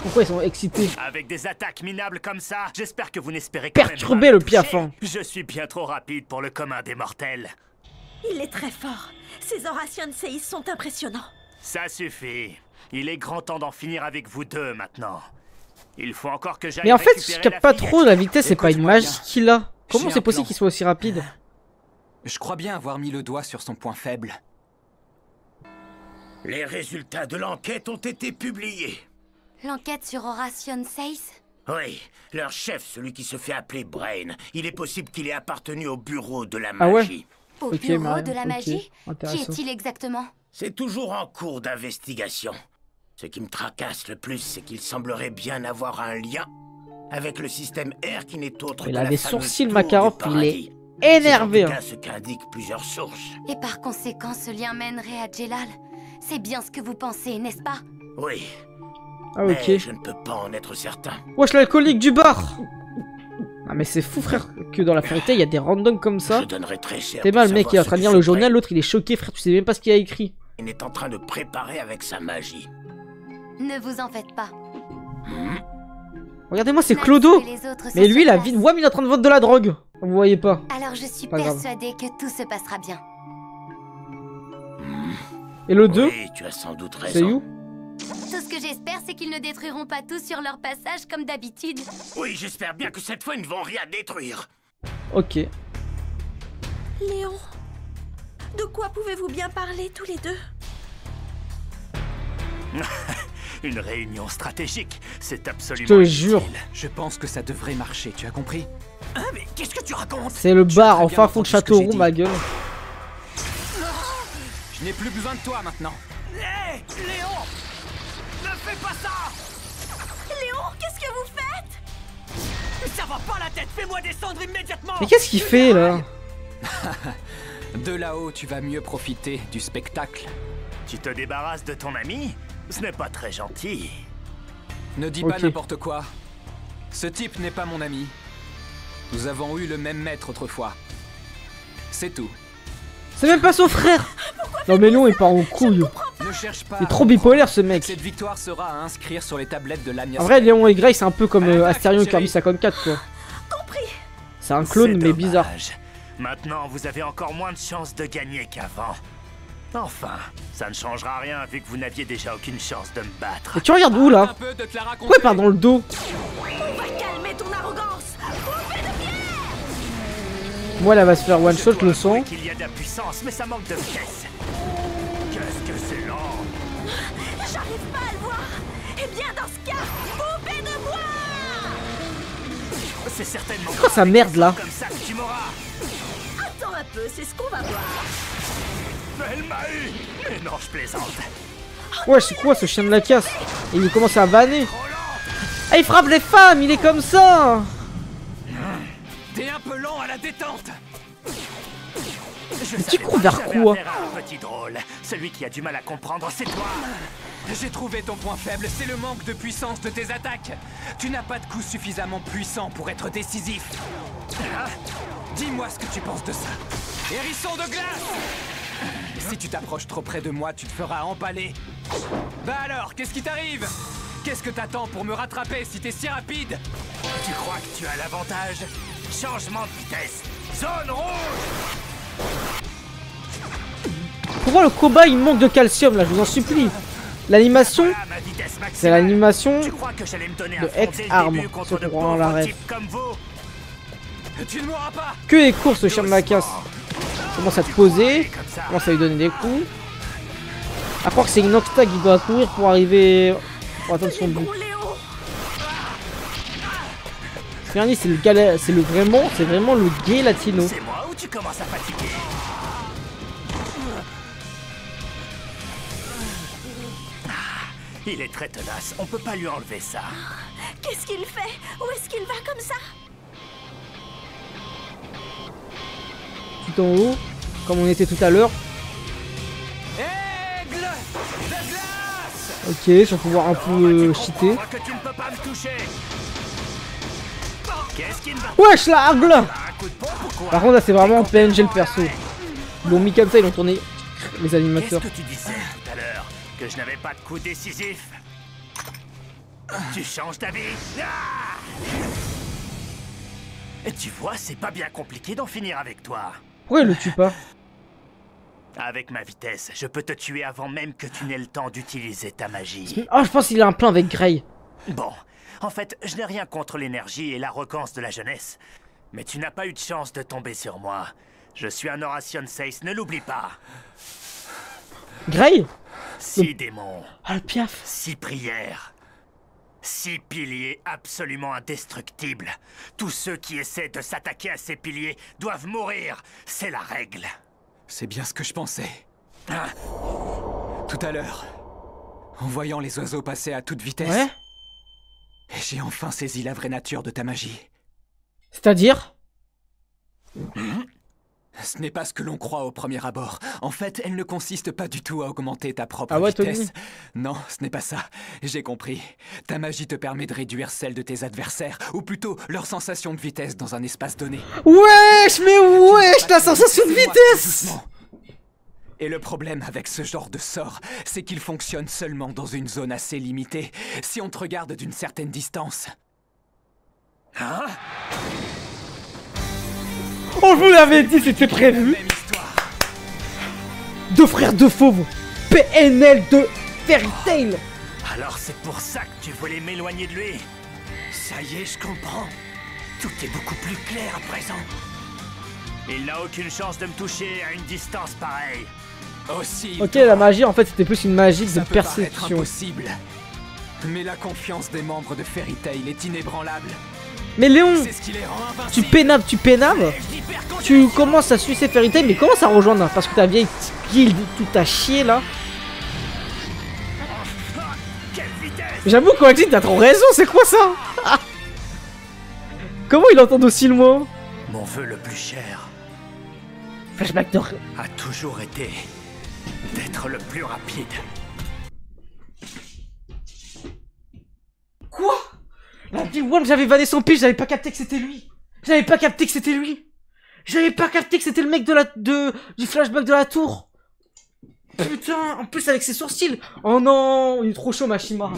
Pourquoi ils sont excités? Avec des attaques minables comme ça, j'espère que vous n'espérez quand même Perturber pas me le piaf, toucher. hein. Je suis bien trop rapide pour le commun des mortels. Il est très fort. Ses Horation Seis sont impressionnants. Ça suffit. Il est grand temps d'en finir avec vous deux maintenant. Il faut encore que j'aille Mais en fait, je récupérer capte la pas fillette. trop la vitesse, c'est pas une Écoute-moi magie bien. qu'il a. Comment J'ai c'est un possible plan. qu'il soit aussi rapide? Je crois bien avoir mis le doigt sur son point faible. Les résultats de l'enquête ont été publiés. L'enquête sur Horation Seis? Oui, leur chef, celui qui se fait appeler Brain, il est possible qu'il ait appartenu au bureau de la Ah ouais? magie. Au Ok, bureau Mariam, de la ok, magie? Qui intéressant. est-il exactement? C'est toujours en cours d'investigation. Ce qui me tracasse le plus, c'est qu'il semblerait bien avoir un lien avec le système R qui n'est autre Il que a la des fameuse sourcils, tour Makarov, du il paradis. est énervé. C'est en tout hein. cas ce qu'indiquent plusieurs sources. Et par conséquent, ce lien mènerait à Jelal. C'est bien ce que vous pensez, n'est-ce pas? Oui, Ah mais ok. je ne peux pas en être certain. Wesh, l'alcoolique du bar. Ah mais c'est fou frère que dans la Fairy Tail il y a des randoms comme ça. Je donnerais très cher. T'es pour mal, le mec il est en savoir train de ce lire que le ce journal, l'autre il est choqué frère, tu sais même pas ce qu'il a écrit. Brain est en train de préparer avec sa magie. Ne vous en faites pas. Regardez-moi c'est Natsu Clodo. et les autres sont Mais lui sur la place. vie de Wham il est en train de vendre de la drogue. Vous voyez pas. Alors je suis Pas grave. persuadée que tout se passera bien. Et le 2 Oui, tu as sans doute c'est raison. où? Tout ce que j'espère, c'est qu'ils ne détruiront pas tout sur leur passage comme d'habitude. Oui, j'espère bien que cette fois ils ne vont rien détruire. Ok. Léon, de quoi pouvez-vous bien parler tous les deux? Une réunion stratégique, c'est Je absolument te inutile. jure. Je pense que ça devrait marcher, tu as compris? Hein, mais qu'est-ce que tu racontes? C'est le Tu bar as en très fin bien fond de entendu ce que Châteauroux j'ai dit. ma gueule. Je n'ai plus besoin de toi maintenant. Hé, Léon! Ne fais pas ça! Léon, qu'est-ce que vous faites? Ça va pas la tête, fais-moi descendre immédiatement! Mais qu'est-ce qu'il fait là? De là-haut, tu vas mieux profiter du spectacle. Tu te débarrasses de ton ami? Ce n'est pas très gentil. Ne dis Ok. pas n'importe quoi. Ce type n'est pas mon ami. Nous avons eu le même maître autrefois. C'est tout. C'est même pas son frère. Non mais non il part en couille. Ne cherche pas. Il est trop bipolaire ce mec. Cette victoire sera à inscrire sur les tablettes de l'Amias. En vrai Léon et Grey c'est un peu comme À l'attaque, Astérion et chérie. Kirby 54 quoi. Compris. C'est un clone C'est mais bizarre. dommage. Maintenant, vous avez encore moins de chances de gagner qu'avant. Enfin, ça ne changera rien vu que vous n'aviez déjà aucune chance de me battre. Et tu regardes où là? Un peu de te la raconter. Pourquoi il part dans le dos? On va calmer ton arrogance. Poupée de pierre. Moi, elle va se faire one shot, je le sens. Il y a de la puissance, mais ça manque de vitesse. Qu'est-ce que c'est lent? J'arrive pas à le voir. Eh bien, dans ce cas, poupée de bois. C'est certainement Oh, sa merde là. comme ça que tu m'auras. Attends un peu, c'est ce qu'on va voir. Elle m'a eu. Mais non, je plaisante. Ouais, c'est quoi ce chien de la casse? Et il commence à vanner. Ah, il frappe les femmes, il est comme ça. T'es un peu lent à la détente. Mais tu cours vers quoi? Un petit drôle. Celui qui a du mal à comprendre, c'est toi. J'ai trouvé ton point faible, c'est le manque de puissance de tes attaques. Tu n'as pas de coup suffisamment puissant pour être décisif. Hein? Dis-moi ce que tu penses de ça. Hérisson de glace! Si tu t'approches trop près de moi, tu te feras empaler. Bah alors, qu'est-ce qui t'arrive? Qu'est-ce que t'attends pour me rattraper si t'es si rapide? Tu crois que tu as l'avantage? Changement de vitesse. Zone rouge! Pourquoi le combat il manque de calcium là, je vous en supplie? L'animation, Voilà ma vitesse maximale. c'est l'animation Tu crois que j'allais me donner de un front dès le ex-arme, début contre ceux de qui auront la pauvres ref. types comme vous? Tu ne mourras pas! Que les courses, le chien de la casse. Commence à te poser, commence à lui donner des coups. À croire que c'est une octa qui doit courir pour arriver, pour atteindre son but. Fernie, c'est le gars, c'est vraiment le gay latino. C'est moi ou tu commences à fatiguer? Il est très tenace, on peut pas lui enlever ça. Qu'est-ce qu'il fait? Où est-ce qu'il va comme ça? Tout en haut, comme on était tout à l'heure. Aigle de glace! Ok, je vais pouvoir un peu cheater. Que tu ne peux pas me toucher. Qu'est-ce qui ne va Wesh la hargle! Un coup de pompe ou quoi? Par contre là c'est vraiment PNG le perso. Ils l'ont mis comme ça, ils l'ont tourné les Qu'est-ce animateurs. que tu disais tout à l'heure? Que je n'avais pas de coup décisif? Tu changes d'avis? Ah! Et tu vois, c'est pas bien compliqué d'en finir avec toi. Pourquoi il le tue pas? Avec ma vitesse, je peux te tuer avant même que tu n'aies le temps d'utiliser ta magie. Ah, je pense qu'il a un plan avec Grey. Bon, en fait, je n'ai rien contre l'énergie et l'arrogance de la jeunesse. Mais tu n'as pas eu de chance de tomber sur moi. Je suis un Horation Seiss, ne l'oublie pas. Grey? 6 démons. Ah le piaf. 6 prières. 6 piliers absolument indestructibles. Tous ceux qui essaient de s'attaquer à ces piliers doivent mourir. C'est la règle. C'est bien ce que je pensais. Hein? Tout à l'heure, en voyant les oiseaux passer à toute vitesse, Ouais. j'ai enfin saisi la vraie nature de ta magie. C'est-à-dire? Ce n'est pas ce que l'on croit au premier abord. En fait, elle ne consiste pas du tout à augmenter ta propre Ah ouais, vitesse. Tony? Non, ce n'est pas ça. J'ai compris. Ta magie te permet de réduire celle de tes adversaires, ou plutôt leur sensation de vitesse dans un espace donné. Wesh, mais wesh, la sensation de vitesse! Doucement. Et le problème avec ce genre de sort, c'est qu'il fonctionne seulement dans une zone assez limitée, si on te regarde d'une certaine distance. Hein? On vous l'avait dit, c'était prévu. Même histoire. Deux frères, deux fauves. PNL de Fairy Tail. Alors c'est pour ça que tu voulais m'éloigner de lui? Ça y est, je comprends. Tout est beaucoup plus clair à présent. Il n'a aucune chance de me toucher à une distance pareille. Aussi. Ok, la magie, en fait, c'était plus une magie de Ça peut paraître perception. impossible. Mais la confiance des membres de Fairy Tail est inébranlable. Mais Léon, C'est ce qui les rend tu invincibles. pénables. Tu commences à sucer Fairy Tail, mais commence à rejoindre parce que ta vieille guilde, tout à chier là. Quelle vitesse! J'avoue, Quentin, t'as trop raison, c'est quoi ça? Ah. Comment il entend aussi loin? Mon vœu le plus cher Flashback de... a toujours été d'être le plus rapide. Quoi? La Big One, j'avais vanné son pitch, j'avais pas capté que c'était lui. J'avais pas capté que c'était lui. J'avais pas capté que c'était le mec du flashback de la tour. Putain, en plus avec ses sourcils. Oh non, il est trop chaud, Mashima.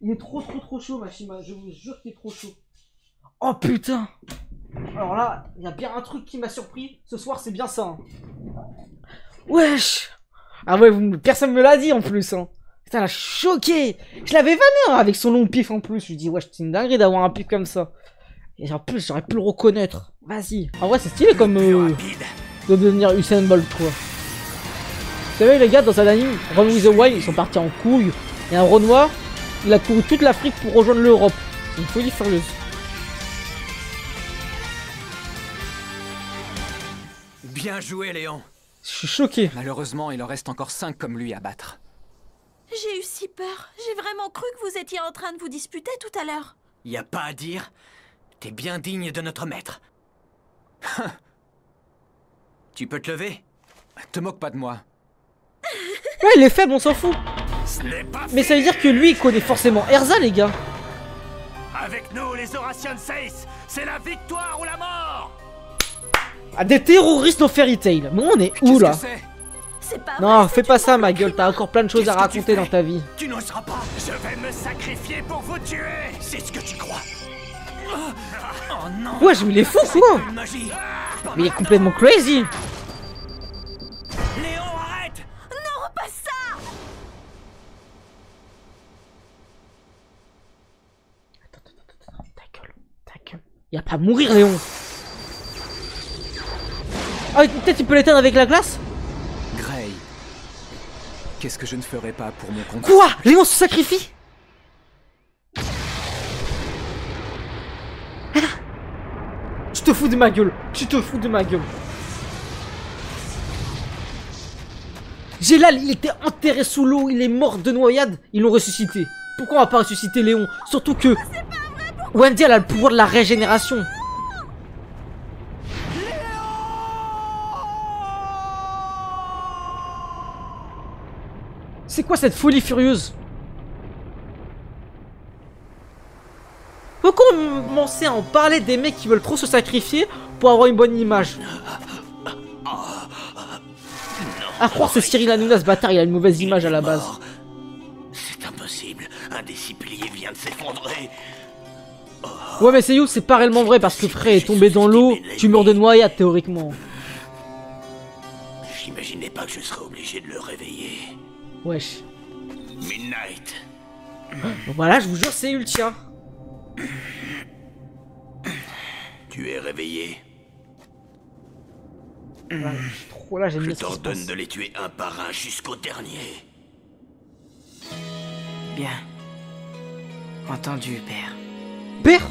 Il est trop chaud, Mashima. Je vous jure qu'il est trop chaud. Oh putain. Alors là, il y a bien un truc qui m'a surpris. Ce soir, c'est bien ça. Hein. Wesh. Ah ouais, personne me l'a dit en plus. Hein. Putain, là, je suis choqué. Je l'avais vanné hein, avec son long pif en plus. Je lui dis, wesh, c'est une dinguerie d'avoir un pif comme ça. Et en plus, j'aurais pu le reconnaître. Vas-y. En vrai, c'est stylé comme de devenir Usain Bolt, quoi. Vous savez, les gars, dans un anime, Run with the Wild, ils sont partis en couille. Et un Renoir, il a couru toute l'Afrique pour rejoindre l'Europe. C'est une folie furieuse. Bien joué, Léon. Je suis choqué. Malheureusement, il en reste encore 5 comme lui à battre. J'ai eu si peur. J'ai vraiment cru que vous étiez en train de vous disputer tout à l'heure. Y a pas à dire. T'es bien digne de notre maître. Tu peux te lever? Te moque pas de moi. Ouais, il est faible, on s'en fout. Mais ça veut dire que lui, il connaît forcément Erza, les gars. Avec nous, les Horatian Seis, c'est la victoire ou la mort. Ah, des terroristes au Fairy Tail. Bon, on est où, là? C'est pas Non, vrai, fais pas ça, ma gueule. T'as encore plein de choses à raconter dans ta vie. Tu n'oseras pas. Je vais me sacrifier pour vous tuer. C'est ce que tu crois. Oh non. Ouais, il est fou, quoi. Mais il est complètement crazy. Léon, arrête. Non, pas ça. Attends, ta gueule. Il va pas mourir, Léon. Ah, peut-être il peut l'éteindre avec la glace. Grey, qu'est-ce que je ne ferais pas pour mon compte? Quoi? Léon se sacrifie? Tu te fous de ma gueule. Tu te fous de ma gueule. Gélal, il était enterré sous l'eau. Il est mort de noyade. Ils l'ont ressuscité. Pourquoi on va pas ressusciter Léon? Surtout que Wendy, elle a le pouvoir de la régénération. C'est quoi cette folie furieuse? Pourquoi commencer à en parler des mecs qui veulent trop se sacrifier pour avoir une bonne image? À croire c'est Cyril Hanouna, ce bâtard, il a une mauvaise image à la base. C'est impossible, un des 6 piliers vient de s'effondrer. Ouais mais c'est you, c'est pas réellement vrai parce que frère est tombé dans l'eau, tu meurs de noyade théoriquement. J'imaginais pas que je serais obligé de le réveiller. Wesh. Midnight. Voilà, je vous jure, c'est Ultia. Tu es réveillé. Voilà, trop là, j'aime Je bien ce qui se t'ordonne passe. de les tuer un par un jusqu'au dernier. Bien. Entendu, père. Père.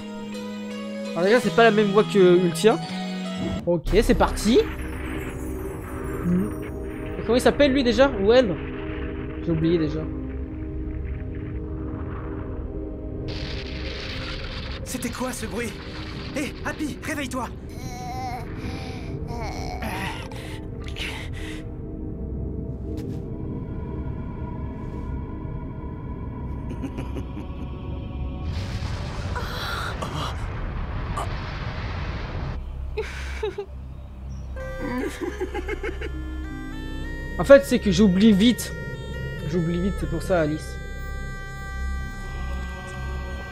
Alors déjà, c'est pas la même voix que Ultia. Ok, c'est parti. Et comment il s'appelle lui déjà? Ou elle? J'ai oublié déjà. C'était quoi ce bruit? Hé, Happy, réveille-toi! En fait, c'est que j'oublie vite. J'oublie vite, c'est pour ça, Alice.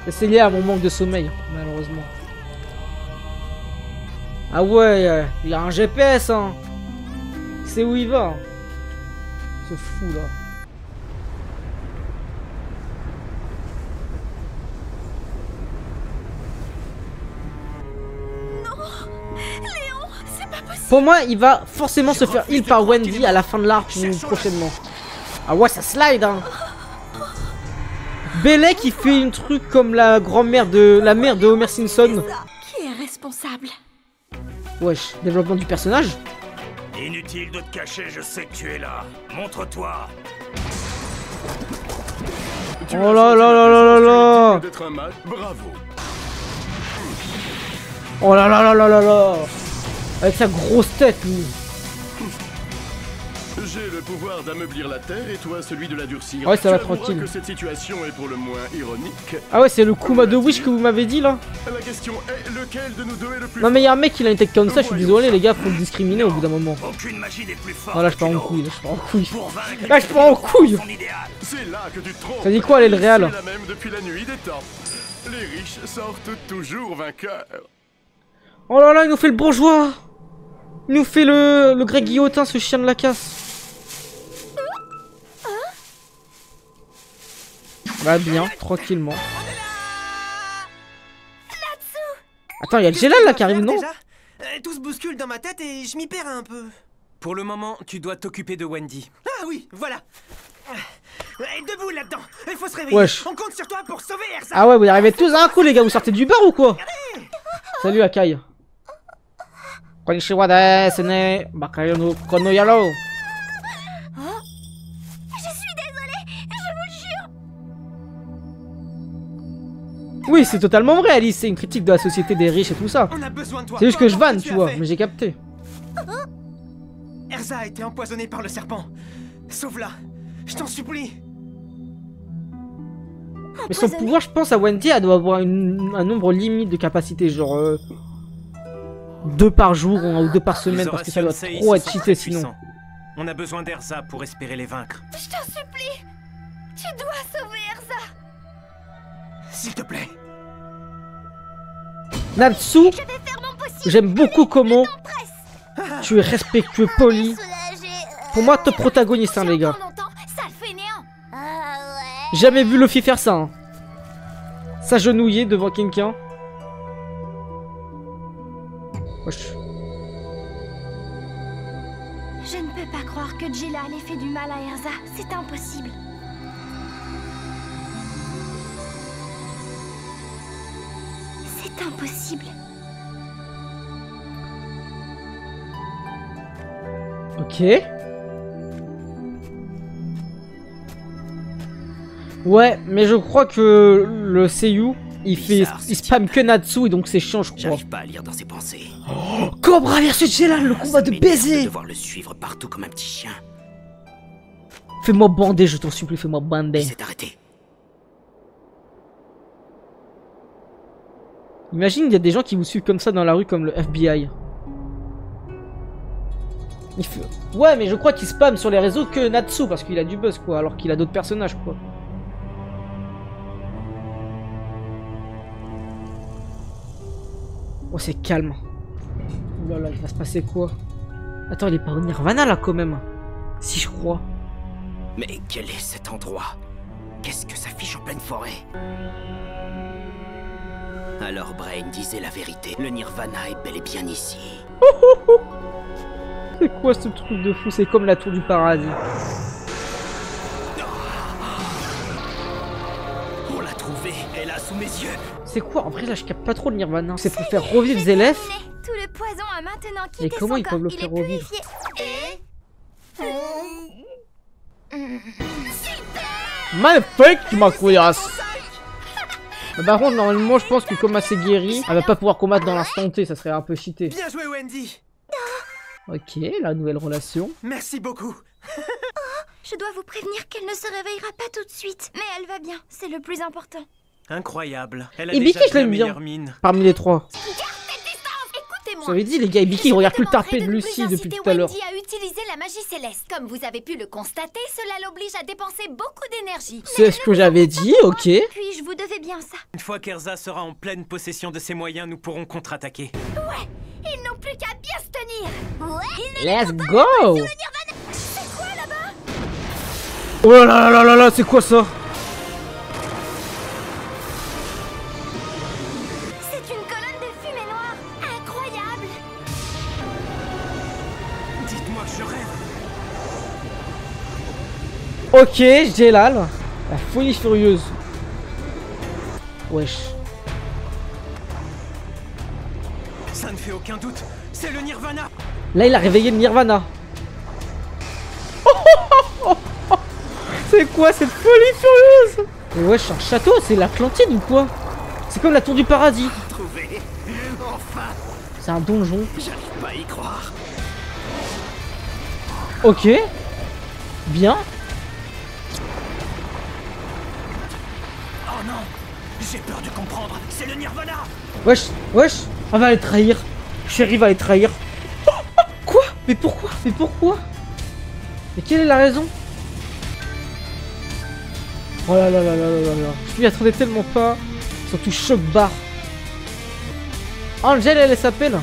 Et c'est lié à mon manque de sommeil, malheureusement. Ah ouais, il a un GPS, hein. C'est où il va. Ce fou, là. Léon, c'est pas possible. Pour moi, il va forcément se faire heal par Wendy à la fin de l'arc ou prochainement. Ah ouais, ça slide, hein. Belek qui fait une truc comme la grand-mère de la mère de Homer Simpson. Qui est responsable? Wesh, développement du personnage. Inutile de te cacher, je sais que tu es là. Montre-toi. Oh là là là là là là. D'être un mage, bravo. Oh là là là là là là. Avec sa grosse tête, lui. J'ai le pouvoir d'ameublir la terre et toi celui de la durcir. Ouais, ça va Tu avoueras tranquille. que cette situation est pour le moins ironique. Ah ouais, c'est le Kuma de Wish que vous m'avez dit là. La question est lequel de nous deux est le plus Non mais y'a un mec qui a une tête comme ça, je suis désolé les gars, faut le discriminer au bout d'un moment. Aucune magie n'est plus forte. Non là je pars en qu'une couille, là autre. je pars en couille. Pour vaincre Là je pars en couille. son idéal. C'est là que tu te trompes. Ça dit quoi, elle est le réel? C'est la même depuis la nuit des temps. Les riches sortent toujours vainqueurs. Oh là là, il nous fait le bourgeois. Il nous fait le Greg Guillotin, ce chien de la casse. Va bien, tranquillement. Attends, il y a le Gélal là qui arrive, non? Tout se bouscule dans ma tête et je m'y perds un peu. Pour le moment, tu dois t'occuper de Wendy. Ah oui, voilà. Debout là-dedans. Il faut se réveiller. Wesh. On compte sur toi pour sauver Erza. Ah ouais, vous arrivez tous à un coup, les gars. Vous sortez du bar ou quoi? Salut, Akai. Konnichiwa desu ne. Bakayo no kono yaro. Je suis désolée, je vous jure. Oui, c'est totalement vrai, Alice. C'est une critique de la société des riches et tout ça. On a besoin de toi. C'est juste que je vanne, Qu'est-ce tu as vois. fait Mais j'ai capté. Erza a été empoisonnée par le serpent. Sauve-la. Je t'en supplie. Mais son pouvoir, je pense, à Wendy, elle doit avoir un nombre limite de capacités, genre 2 par jour ou 2 par semaine, parce que ça doit trop être cheaté sinon. On a besoin d'Erza pour espérer les vaincre. Je t'en supplie. Tu dois sauver Erza. S'il te plaît. Natsu, j'aime beaucoup comment tu es respectueux, poli. Pour moi, top protagoniste, hein, les gars. Jamais vu Luffy faire ça. Hein. S'agenouiller devant quelqu'un. Wesh. Je ne peux pas croire que Gélal ait fait du mal à Erza. C'est impossible. C'est impossible. Ok. Ouais, mais je crois que le Seiyu, il spam que Natsu et donc c'est chiant, je crois. J'arrive pas à lire dans ses pensées. Oh, Cobra versus Gélal, le combat de baiser. De devoir le suivre partout comme un petit chien. Fais-moi bander, je t'en supplie, fais-moi bander. Il s'est arrêté. Imagine, il y a des gens qui vous suivent comme ça dans la rue, comme le FBI. Il fait... Ouais, mais je crois qu'il spam sur les réseaux que Natsu, parce qu'il a du buzz, quoi, alors qu'il a d'autres personnages, quoi. Oh, c'est calme. Oh là là, il va se passer quoi? Attends, il est pas au Nirvana, là, quand même. Si, je crois. Mais quel est cet endroit? Qu'est-ce que ça fiche en pleine forêt? Alors Brain disait la vérité. Le Nirvana est bel et bien ici. C'est quoi ce truc de fou? C'est comme la tour du paradis. On l'a trouvée, elle a sous mes yeux. C'est quoi? En vrai, là, je capte pas trop le Nirvana. C'est pour faire revivre Zélef. Tout le poison a maintenant quitté Et comment son ils corps. peuvent le faire revivre? Magnifique, ma couillasse. Mais par contre, normalement, je pense que comme elle s'est guérie, elle va pas pouvoir combattre dans l'instant T, ça serait un peu cheaté. Bien joué, Wendy. Ok, la nouvelle relation. Merci beaucoup. Je dois vous prévenir qu'elle ne se réveillera pas tout de suite. Mais elle va bien, c'est le plus important. Incroyable. Elle a Ibiki, déjà je l'aime la bien. meilleure mine. Parmi les trois. Écoutez-moi. Vous avez dit, les gars, Ibiki, il regarde que le tarpé de Lucie depuis tout à l'heure. Wendy a utilisé la magie céleste. Comme vous avez pu le constater, cela l'oblige à dépenser beaucoup d'énergie. C'est ce que j'avais dit, ok. Puis je vous devais bien ça. Une fois qu'Erza sera en pleine possession de ses moyens, nous pourrons contre-attaquer. Ouais, ils n'ont plus qu'à bien se tenir. Ouais, Let's go. c'est quoi là-bas? Oh là là là là là, c'est quoi ça? C'est une colonne de fumée noire. Incroyable. Dites-moi que je rêve. Ok, Gélal. La folie furieuse. Wesh. Ça ne fait aucun doute. C'est le Nirvana. Là, il a réveillé le Nirvana. C'est quoi cette folie furieuse? Mais wesh, un château, c'est l'Atlantide ou quoi? C'est comme la tour du paradis. Trouvé. Enfin. C'est un donjon. J'arrive pas à y croire. Ok. Bien. Oh non. J'ai peur de comprendre. C'est le Nirvana. Wesh, wesh. Elle va les trahir. Chérie va les trahir. Quoi? Mais pourquoi? Mais pourquoi? Mais quelle est la raison? Oh là là là là là là là. Je m'y attendais tellement pas. Surtout choc barre. Angel, elle s'appelle.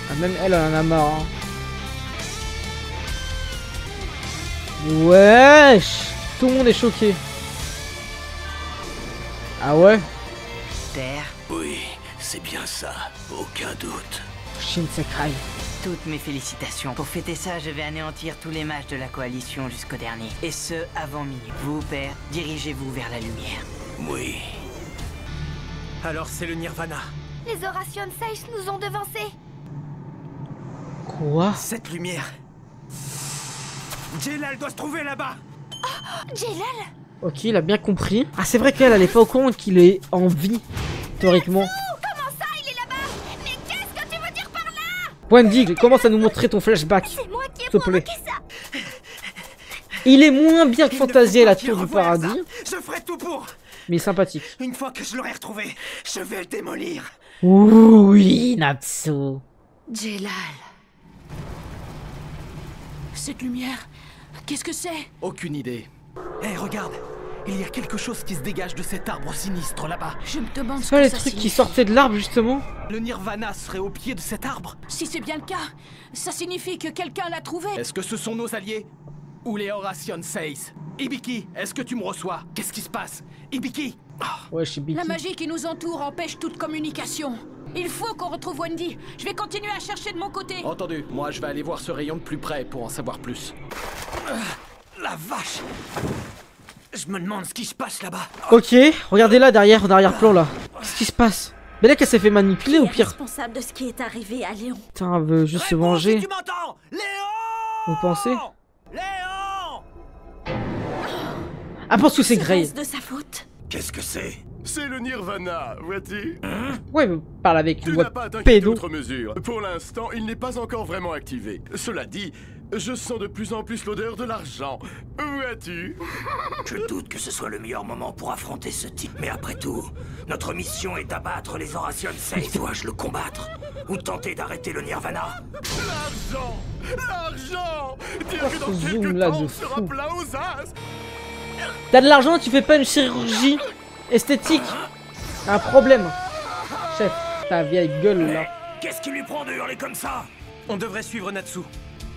Ah, même elle en a marre. Hein. Wesh. Tout le monde est choqué. Ah ouais? Père? Oui, c'est bien ça, aucun doute. Shinsekai. Toutes mes félicitations. Pour fêter ça, je vais anéantir tous les mages de la coalition jusqu'au dernier. Et ce, avant minuit. Vous, père, dirigez-vous vers la lumière. Oui. Alors c'est le Nirvana. Les Horation Sage nous ont devancés. Quoi? Cette lumière. Jelal doit se trouver là-bas. Oh, Jelal? Ok, il a bien compris. Ah, c'est vrai qu'elle, elle est pas au courant qu'il est en vie, théoriquement. Comment ça, il est là-bas? Mais qu'est-ce que tu veux dire par là? Wendy, commence à nous montrer ton flashback. C'est moi qui ai s'il te plaît. provoqué ça. Il est moins bien que Fantasia, la tour du paradis. Je ferai tout pour. Mais il est sympathique. Une fois que je l'aurai retrouvé, je vais le démolir. Oui, Natsu. Jelal. Cette lumière, qu'est-ce que c'est? Aucune idée. Hé, regarde. Il y a quelque chose qui se dégage de cet arbre sinistre là-bas. Je me demande ce C'est pas que les ça trucs qui signifie. sortaient de l'arbre, justement? Le Nirvana serait au pied de cet arbre. Si c'est bien le cas, ça signifie que quelqu'un l'a trouvé. Est-ce que ce sont nos alliés? Ou les Horation Sage? Ibiki, est-ce que tu me reçois? Qu'est-ce qui se passe? Ibiki! Ouais, je suis Biki. La magie qui nous entoure empêche toute communication. Il faut qu'on retrouve Wendy. Je vais continuer à chercher de mon côté. Entendu, moi je vais aller voir ce rayon de plus près pour en savoir plus. La vache! Je me demande ce qui se passe là-bas. Ok, regardez là derrière, en arrière-plan là. Qu'est-ce qui se passe? Mais là qu'elle s'est fait manipuler Qui au est pire. responsable de ce qui est arrivé à Léon? Putain, elle veut juste se venger. Tu m'entends? Léon! Vous pensez? Léon! Ah, pense que c'est Grey. Serait-ce de sa faute? Qu'est-ce que c'est? C'est le Nirvana, vois-tu? Ouais, mais parle avec une Tu voix n'as pas à de t'inquiéter pédo. outre mesure. Pour l'instant, il n'est pas encore vraiment activé. Cela dit, je sens de plus en plus l'odeur de l'argent. Vois-tu? Je doute que ce soit le meilleur moment pour affronter ce type, mais après tout, notre mission est d'abattre les Horation Sage. Dois-je le combattre? Ou tenter d'arrêter le Nirvana? L'argent! L'argent! Dire que dans ce quelques zoom là temps, de on sera fou. plein aux as! T'as de l'argent, tu fais pas une chirurgie esthétique. Un problème. Chef, ta vieille gueule là. Qu'est-ce qui lui prend de hurler comme ça? On devrait suivre Natsu.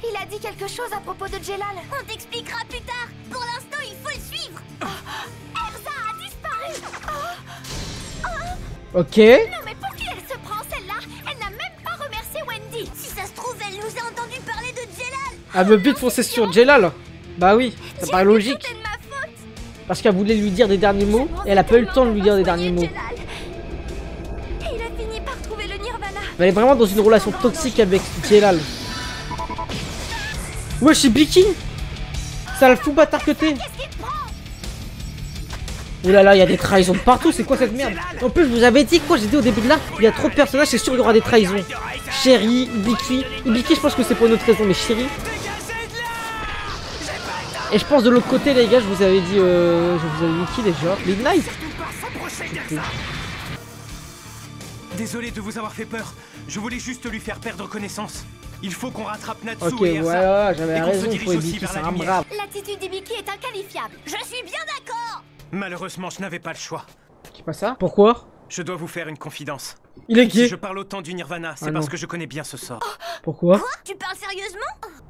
Il a dit quelque chose à propos de Jelal. On t'expliquera plus tard. Pour l'instant, il faut le suivre. Erza a disparu. Ok. Non, mais pour qui elle se prend celle-là? Elle n'a même pas remercié Wendy. Si ça se trouve, elle nous a entendu parler de Jelal. Elle veut vite foncer sur Jelal. Bah oui, ça paraît logique. Tout est de ma faute. Parce qu'elle voulait lui dire des derniers mots et elle a pas eu le temps de lui dire des derniers mots. Jelal. Et il a fini par trouver le Nirvana. Elle est vraiment dans une relation toxique avec Jelal. Ouais, c'est Biki. Ça le fout bâtard que t'es. Qu'est-ce qu'il te prend? Oh là là, il y a des trahisons de partout, c'est quoi cette merde? En plus, je vous avais dit quoi, j'ai dit au début de là, il y a trop de personnages, c'est sûr qu'il y aura des trahisons. Chérie, Biki. Biki, je pense que c'est pour une autre raison, mais Chérie. Et je pense de l'autre côté, les gars, je vous avais dit, je vous avais dit qui déjà? Midnight. Désolé de vous avoir fait peur. Je voulais juste lui faire perdre connaissance. Il faut qu'on rattrape Natsu Ok, et Erza. voilà, j'avais et qu'on raison se pour dirige aussi Biki, vers c'est la un lumière. brave. L'attitude d'Ibiki est inqualifiable. Je suis bien d'accord. Malheureusement, je n'avais pas le choix. C'est pas ça? Pourquoi? Je dois vous faire une confidence. Il est Si gay. je parle autant du Nirvana, c'est Ah parce non. que je connais bien ce sort. Pourquoi? Tu parles sérieusement?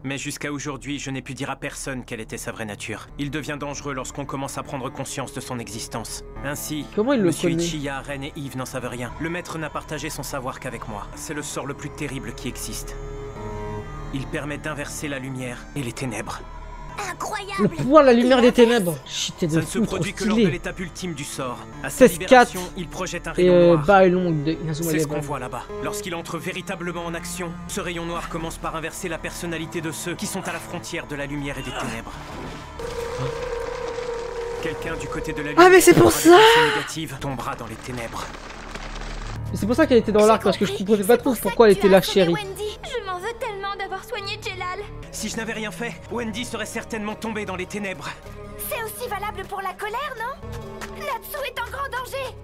Mais jusqu'à aujourd'hui, je n'ai pu dire à personne quelle était sa vraie nature. Il devient dangereux lorsqu'on commence à prendre conscience de son existence. Ainsi, Comment il le Monsieur connaît? Ichiya, Ren et Yves n'en savent rien. Le maître n'a partagé son savoir qu'avec moi. C'est le sort le plus terrible qui existe. Il permet d'inverser la lumière et les ténèbres. Incroyable. Le pouvoir de la lumière des ténèbres. Shit, t'es de Ça ne se fou, trop produit que lors de stylé. l'étape ultime du sort. À sa 16-4 libération, il projette un Et rayon noir. bas et long de Inazuma C'est ce qu'on Eleven. voit là-bas. Lorsqu'il entre véritablement en action, ce rayon noir commence par inverser la personnalité de ceux qui sont à la frontière de la lumière et des ténèbres. Quelqu'un du côté de la lumière Ah, mais c'est pour aura des ça pensées négatives, tombera dans les ténèbres. Et c'est pour ça qu'elle était dans l'arc, parce que je comprenais pas trop pourquoi elle était là, Chérie. Wendy, je m'en veux tellement d'avoir soigné Jelal. Si je n'avais rien fait, Wendy serait certainement tombée dans les ténèbres. C'est aussi valable pour la colère, non? Natsu est en grand danger.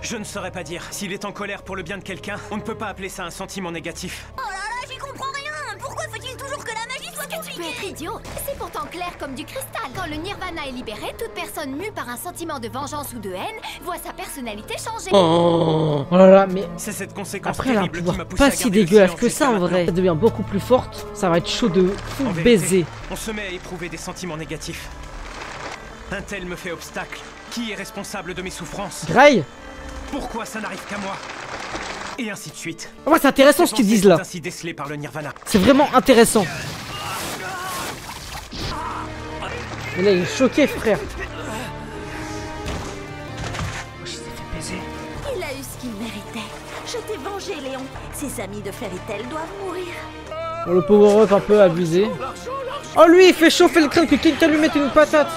Je ne saurais pas dire. S'il est en colère pour le bien de quelqu'un, on ne peut pas appeler ça un sentiment négatif. Oh là là, j'y comprends rien. Pourquoi faut-il toujours que la magie soit peut être idiot. C'est pourtant clair comme du cristal. Quand le nirvana est libéré, toute personne mue par un sentiment de vengeance ou de haine voit sa personnalité changer. Oh là là, mais c'est cette conséquence après elle a un terrible qui pouvoir m'a poussé pas à si garder le dégueulasse silence que ça en jusqu'à vrai. maintenant. Elle devient beaucoup plus forte, ça va être chaud de fou En vérité, baiser. on se met à éprouver des sentiments négatifs. Un tel me fait obstacle. Qui est responsable de mes souffrances? Grey. Pourquoi ça n'arrive qu'à moi? Et ainsi de suite. Ah ouais, c'est intéressant ce qu'ils disent là. Ainsi décelé par le nirvana. C'est vraiment intéressant. Mais là il est choqué frère. Il a eu ce qu'il méritait. Je t'ai vengé, Léon. Ses amis de Fairy Tail doivent mourir. Bon, le power-up un peu abusé. Oh lui il fait chauffer le crâne que quelqu'un lui mette une patate.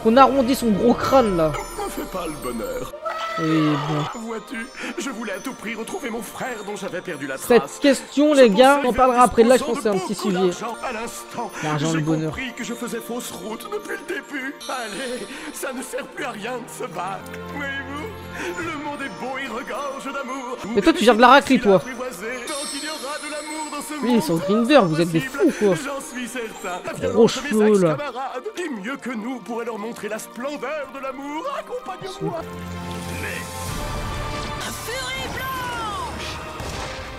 On arrondit son gros crâne là. Ne fais pas le bonheur. Oui bon. Vois-tu, je voulais à tout prix retrouver mon frère dont j'avais perdu la trace. Cette question les gars, on en parlera après. Là je pense que c'est un petit sujet. À l'instant, L'argent, le bonheur. J'ai compris que je faisais fausse route depuis le début. Allez, ça ne sert plus à rien de se battre. Voyez-vous, le monde est beau et regorge d'amour. Mais toi tu gères de la raclée toi. Oui, Oui, sur Grindr, vous êtes des fous quoi. J'en suis certain. Gros cheveux là. Qui mieux que nous pourrait leur montrer la splendeur de l'amour? Accompagne-moi.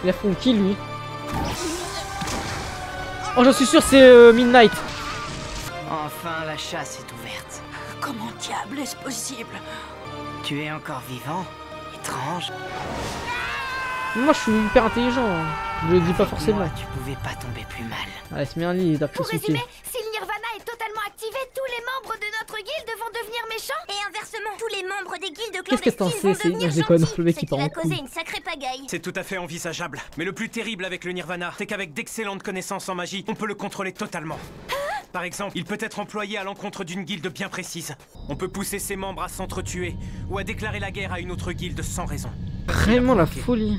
Il a fond qui lui? Oh j'en suis sûr c'est Midnight. Enfin, la chasse est ouverte. Comment diable est-ce possible? Tu es encore vivant? Étrange. Moi je suis hyper intelligent. Hein. Je le dis pas forcément. Moi, tu pouvais pas tomber plus mal. Allez, se met un lit d'après Pour ce résumer, qui. si le nirvana est totalement activé, tous les membres de notre guilde vont devenir méchants. Et inversement, tous les membres des guildes Qu'est-ce que t'en clandestines sais? vont C'est devenir je déconne, gentils, le mec ce qui qui part en va causer couille. une sacrée pagaille. C'est tout à fait envisageable. Mais le plus terrible avec le nirvana, c'est qu'avec d'excellentes connaissances en magie, on peut le contrôler totalement. Par exemple, il peut être employé à l'encontre d'une guilde bien précise. On peut pousser ses membres à s'entretuer ou à déclarer la guerre à une autre guilde sans raison. Vraiment la folie.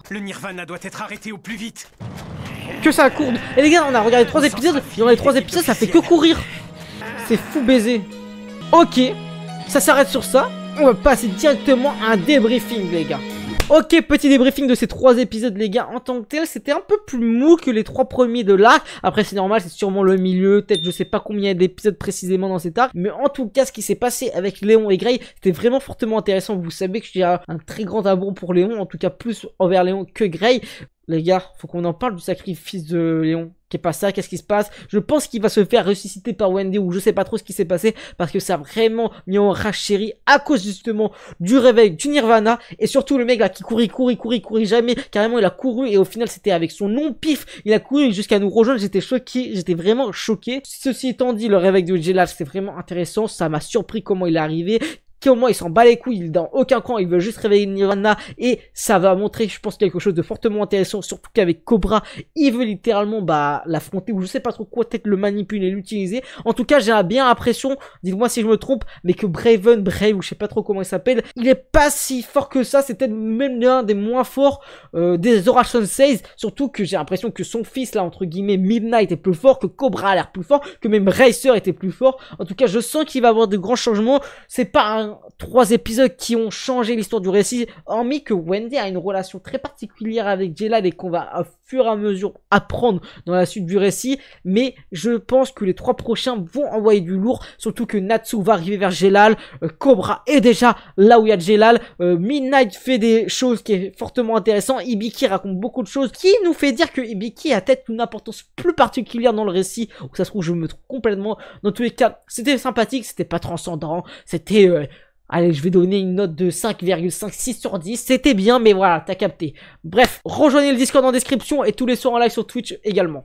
Le nirvana doit être arrêté au plus vite. Que ça court. Et les gars, on a regardé 3 épisodes. Et dans les 3 épisodes, ça fait que courir. C'est fou baiser. Ok, ça s'arrête sur ça. On va passer directement à un débriefing, les gars. Ok, petit débriefing de ces 3 épisodes, les gars. En tant que tel, c'était un peu plus mou que les 3 premiers de l'arc. Après, c'est normal, c'est sûrement le milieu. Peut-être, je sais pas combien d'épisodes précisément dans cet arc. Mais en tout cas, ce qui s'est passé avec Léon et Grey, c'était vraiment fortement intéressant. Vous savez que j'ai un très grand amour pour Léon. En tout cas, plus envers Léon que Grey. Les gars, faut qu'on en parle du sacrifice de Léon. Qu'est pas ça? Qu'est-ce qui se passe? Je pense qu'il va se faire ressusciter par Wendy ou je sais pas trop ce qui s'est passé parce que ça a vraiment mis en rage Chérie à cause justement du réveil du Nirvana et surtout le mec là qui courit jamais. Carrément il a couru et au final c'était avec son non-pif. Il a couru jusqu'à nous rejoindre. J'étais choqué, j'étais vraiment choqué. Ceci étant dit, le réveil de Jelal c'était vraiment intéressant. Ça m'a surpris comment il est arrivé. Comment il s'en bat les couilles, il est dans aucun camp, il veut juste réveiller Nirvana et ça va montrer, je pense, quelque chose de fortement intéressant, surtout qu'avec Cobra, il veut littéralement l'affronter ou je sais pas trop quoi, peut-être le manipuler, l'utiliser. En tout cas, j'ai bien l'impression, dites-moi si je me trompe, mais que Brave ou je sais pas trop comment il s'appelle, il est pas si fort que ça, c'est peut-être même l'un des moins forts des Horation 16, surtout que j'ai l'impression que son fils là, entre guillemets, Midnight est plus fort, que Cobra a l'air plus fort, que même Racer était plus fort. En tout cas, je sens qu'il va y avoir de grands changements. C'est pas 3 épisodes qui ont changé l'histoire du récit, hormis que Wendy a une relation très particulière avec Jelal et qu'on va au fur et à mesure apprendre dans la suite du récit, mais je pense que les 3 prochains vont envoyer du lourd, surtout que Natsu va arriver vers Jelal, Cobra est déjà là où il y a Jelal, Midnight fait des choses qui est fortement intéressant, Hibiki raconte beaucoup de choses qui nous fait dire que Hibiki a peut-être une importance plus particulière dans le récit, ou ça se trouve je me trompe complètement. Dans tous les cas, c'était sympathique, c'était pas transcendant, c'était allez, je vais donner une note de 5,56 sur 10. C'était bien, mais voilà, t'as capté. Bref, rejoignez le Discord en description et tous les soirs en live sur Twitch également.